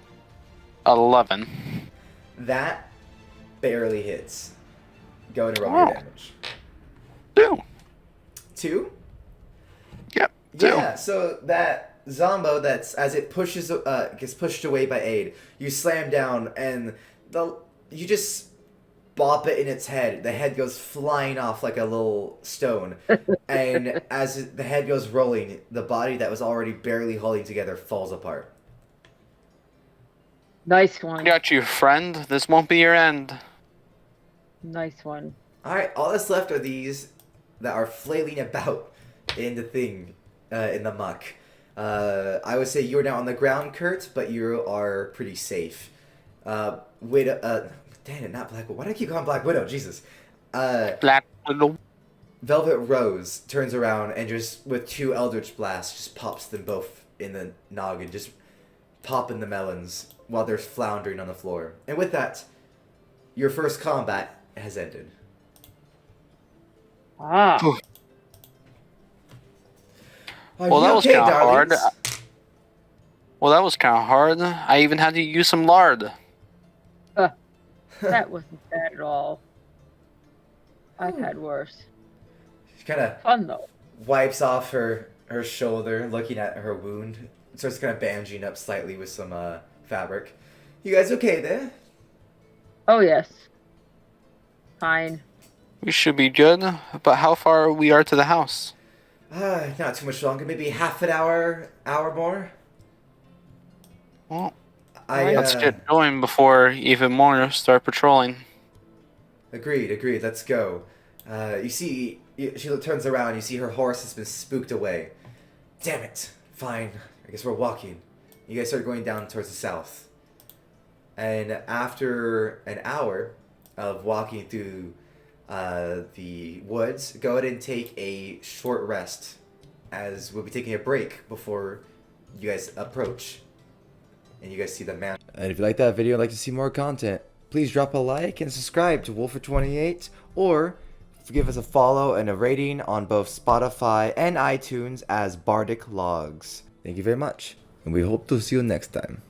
11. That barely hits. Go and roll your damage. 2. 2? Yep. 2. Yeah, so that Zombo that's as it gets pushed away by Aid, you slam down and you just bop it in its head. The head goes flying off like a little stone. And as the head goes rolling, the body that was already barely holding together falls apart. Nice one. Got you, friend. This won't be your end. Nice one. Alright, all that's left are these that are flailing about in the thing, in the muck. I would say you're now on the ground, Kurt, but you are pretty safe. Damn it, not Black Widow. Why do I keep calling Black Widow? Jesus. Black Widow. Velvet Rose turns around and just, with 2 Eldritch Blasts, just pops them both in the noggin, just popping the melons while they're floundering on the floor. And with that, your first combat has ended. Ah. Well, that was kind of hard. Well, that was kind of hard. I even had to use some lard. That wasn't bad at all. I've had worse. She kind of Fun though. wipes off her shoulder, looking at her wound. Starts kind of bandaging up slightly with some fabric. You guys okay there? Oh yes. Fine. We should be good, but how far we are to the house? Not too much longer. Maybe half an hour more. Well, I let's get going before even more start patrolling. Agreed. Let's go. You see, she turns around. You see her horse has been spooked away. Damn it. Fine. I guess we're walking. You guys start going down towards the south. And after an hour of walking through the woods, go ahead and take a short rest, as we'll be taking a break before you guys approach. and you guys see the man. And if you like that video and like to see more content, please drop a like and subscribe to Wolfer28, or give us a follow and a rating on both Spotify and iTunes as Bardic Logs. Thank you very much, and we hope to see you next time.